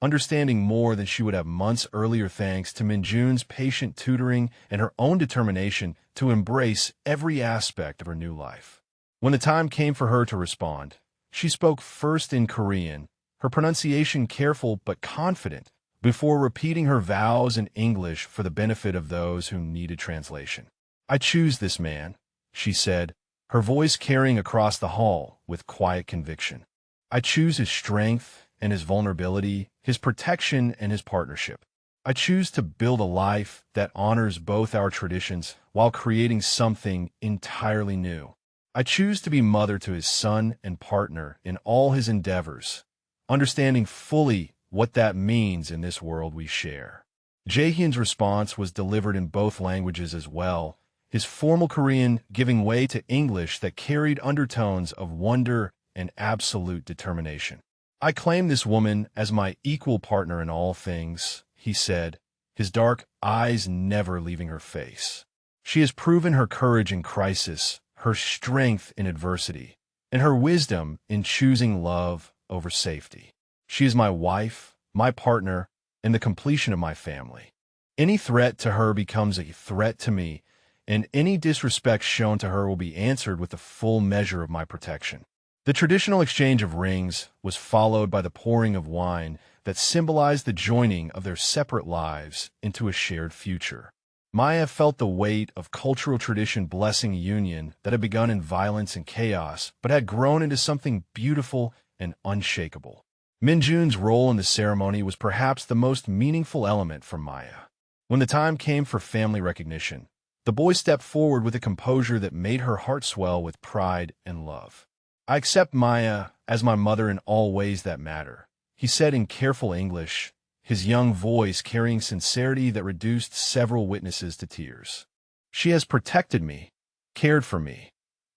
understanding more than she would have months earlier thanks to Minjun's patient tutoring and her own determination to embrace every aspect of her new life. When the time came for her to respond, she spoke first in Korean, her pronunciation careful but confident, before repeating her vows in English for the benefit of those who needed translation. I choose this man, she said, her voice carrying across the hall with quiet conviction. I choose his strength and his vulnerability, his protection and his partnership. I choose to build a life that honors both our traditions while creating something entirely new. I choose to be mother to his son and partner in all his endeavors, understanding fully what that means in this world we share. Jae-hyun's response was delivered in both languages as well, his formal Korean giving way to English that carried undertones of wonder and absolute determination. I claim this woman as my equal partner in all things, he said, his dark eyes never leaving her face. She has proven her courage in crisis, her strength in adversity, and her wisdom in choosing love over safety. She is my wife, my partner, and the completion of my family. Any threat to her becomes a threat to me, and any disrespect shown to her will be answered with the full measure of my protection. The traditional exchange of rings was followed by the pouring of wine that symbolized the joining of their separate lives into a shared future. Maya felt the weight of cultural tradition blessing a union that had begun in violence and chaos, but had grown into something beautiful and unshakable. Minjun's role in the ceremony was perhaps the most meaningful element for Maya. When the time came for family recognition, the boy stepped forward with a composure that made her heart swell with pride and love. "I accept Maya as my mother in all ways that matter," he said in careful English, his young voice carrying sincerity that reduced several witnesses to tears. "She has protected me, cared for me,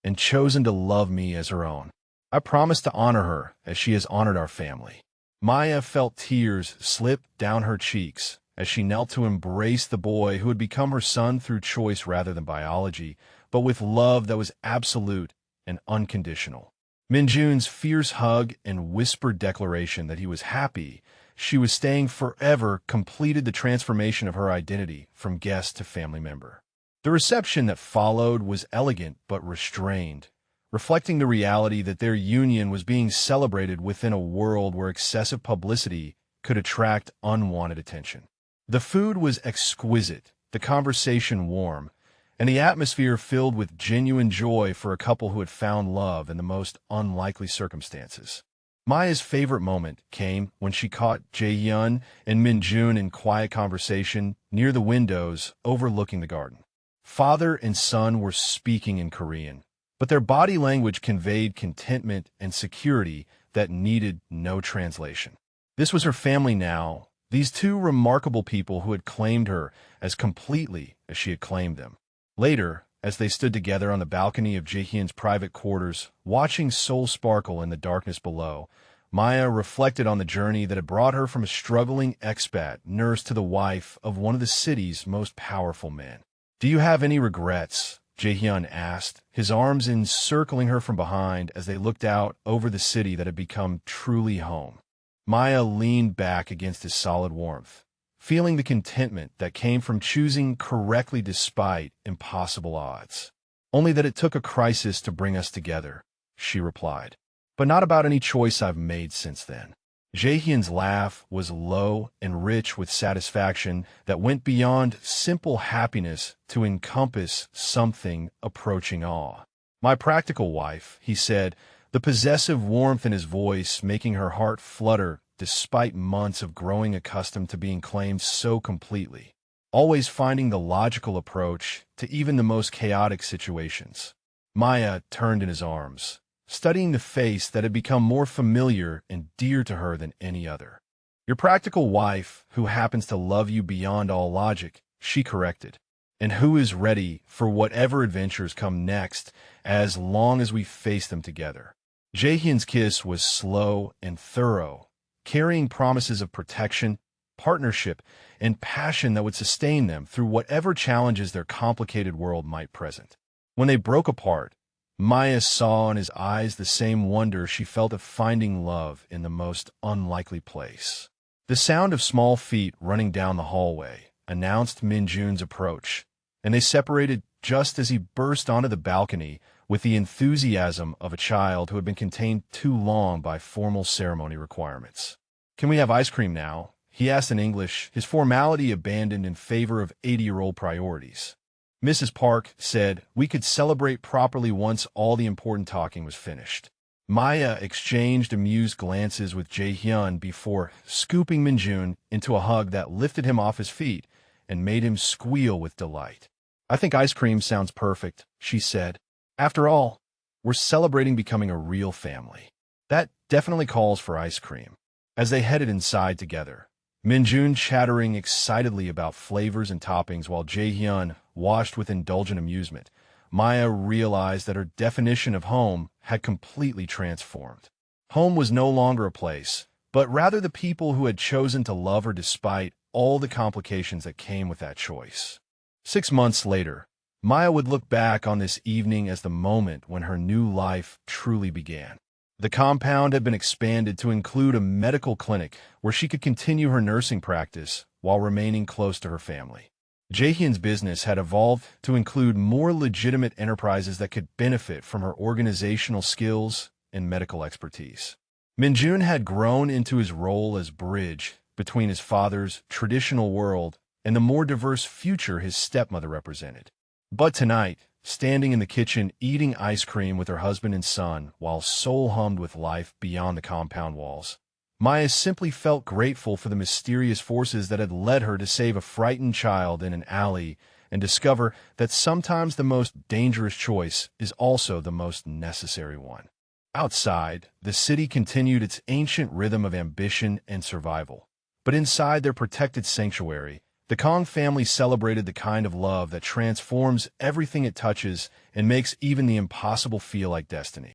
and chosen to love me as her own. I promise to honor her as she has honored our family." Maya felt tears slip down her cheeks as she knelt to embrace the boy who had become her son through choice rather than biology, but with love that was absolute and unconditional. Minjun's fierce hug and whispered declaration that he was happy she was staying forever completed the transformation of her identity from guest to family member. The reception that followed was elegant but restrained, reflecting the reality that their union was being celebrated within a world where excessive publicity could attract unwanted attention. The food was exquisite, the conversation warm, and the atmosphere filled with genuine joy for a couple who had found love in the most unlikely circumstances. Maya's favorite moment came when she caught Jaehyun and Minjun in quiet conversation near the windows overlooking the garden. Father and son were speaking in Korean, but their body language conveyed contentment and security that needed no translation. This was her family now, these two remarkable people who had claimed her as completely as she had claimed them. Later, as they stood together on the balcony of Jaehyun's private quarters, watching Seoul sparkle in the darkness below, Maya reflected on the journey that had brought her from a struggling expat nurse to the wife of one of the city's most powerful men. "Do you have any regrets?" Jaehyun asked, his arms encircling her from behind as they looked out over the city that had become truly home. Maya leaned back against his solid warmth, feeling the contentment that came from choosing correctly despite impossible odds. "Only that it took a crisis to bring us together," she replied. "But not about any choice I've made since then." Jaehyun's laugh was low and rich with satisfaction that went beyond simple happiness to encompass something approaching awe. "My practical wife," he said, the possessive warmth in his voice making her heart flutter despite months of growing accustomed to being claimed so completely, always finding the logical approach to even the most chaotic situations. Maya turned in his arms, studying the face that had become more familiar and dear to her than any other. "Your practical wife, who happens to love you beyond all logic," she corrected, "and who is ready for whatever adventures come next as long as we face them together." Jaehyun's kiss was slow and thorough, carrying promises of protection, partnership, and passion that would sustain them through whatever challenges their complicated world might present. When they broke apart, Maya saw in his eyes the same wonder she felt at finding love in the most unlikely place. The sound of small feet running down the hallway announced Minjun's approach, and they separated just as he burst onto the balcony with the enthusiasm of a child who had been contained too long by formal ceremony requirements. "Can we have ice cream now?" he asked in English, his formality abandoned in favor of 80-year-old priorities. Mrs. Park said we could celebrate properly once all the important talking was finished. Maya exchanged amused glances with Jaehyun before scooping Minjun into a hug that lifted him off his feet and made him squeal with delight. "I think ice cream sounds perfect," she said. "After all, we're celebrating becoming a real family. That definitely calls for ice cream." As they headed inside together, Minjun chattering excitedly about flavors and toppings while Jaehyun watched with indulgent amusement, Maya realized that her definition of home had completely transformed. Home was no longer a place, but rather the people who had chosen to love her despite all the complications that came with that choice. 6 months later, Maya would look back on this evening as the moment when her new life truly began. The compound had been expanded to include a medical clinic where she could continue her nursing practice while remaining close to her family. Jaehyun's business had evolved to include more legitimate enterprises that could benefit from her organizational skills and medical expertise. Minjun had grown into his role as bridge between his father's traditional world and the more diverse future his stepmother represented. But tonight, standing in the kitchen eating ice cream with her husband and son while soul-hummed with life beyond the compound walls, Maya simply felt grateful for the mysterious forces that had led her to save a frightened child in an alley and discover that sometimes the most dangerous choice is also the most necessary one. Outside, the city continued its ancient rhythm of ambition and survival. But inside their protected sanctuary, the Kong family celebrated the kind of love that transforms everything it touches and makes even the impossible feel like destiny.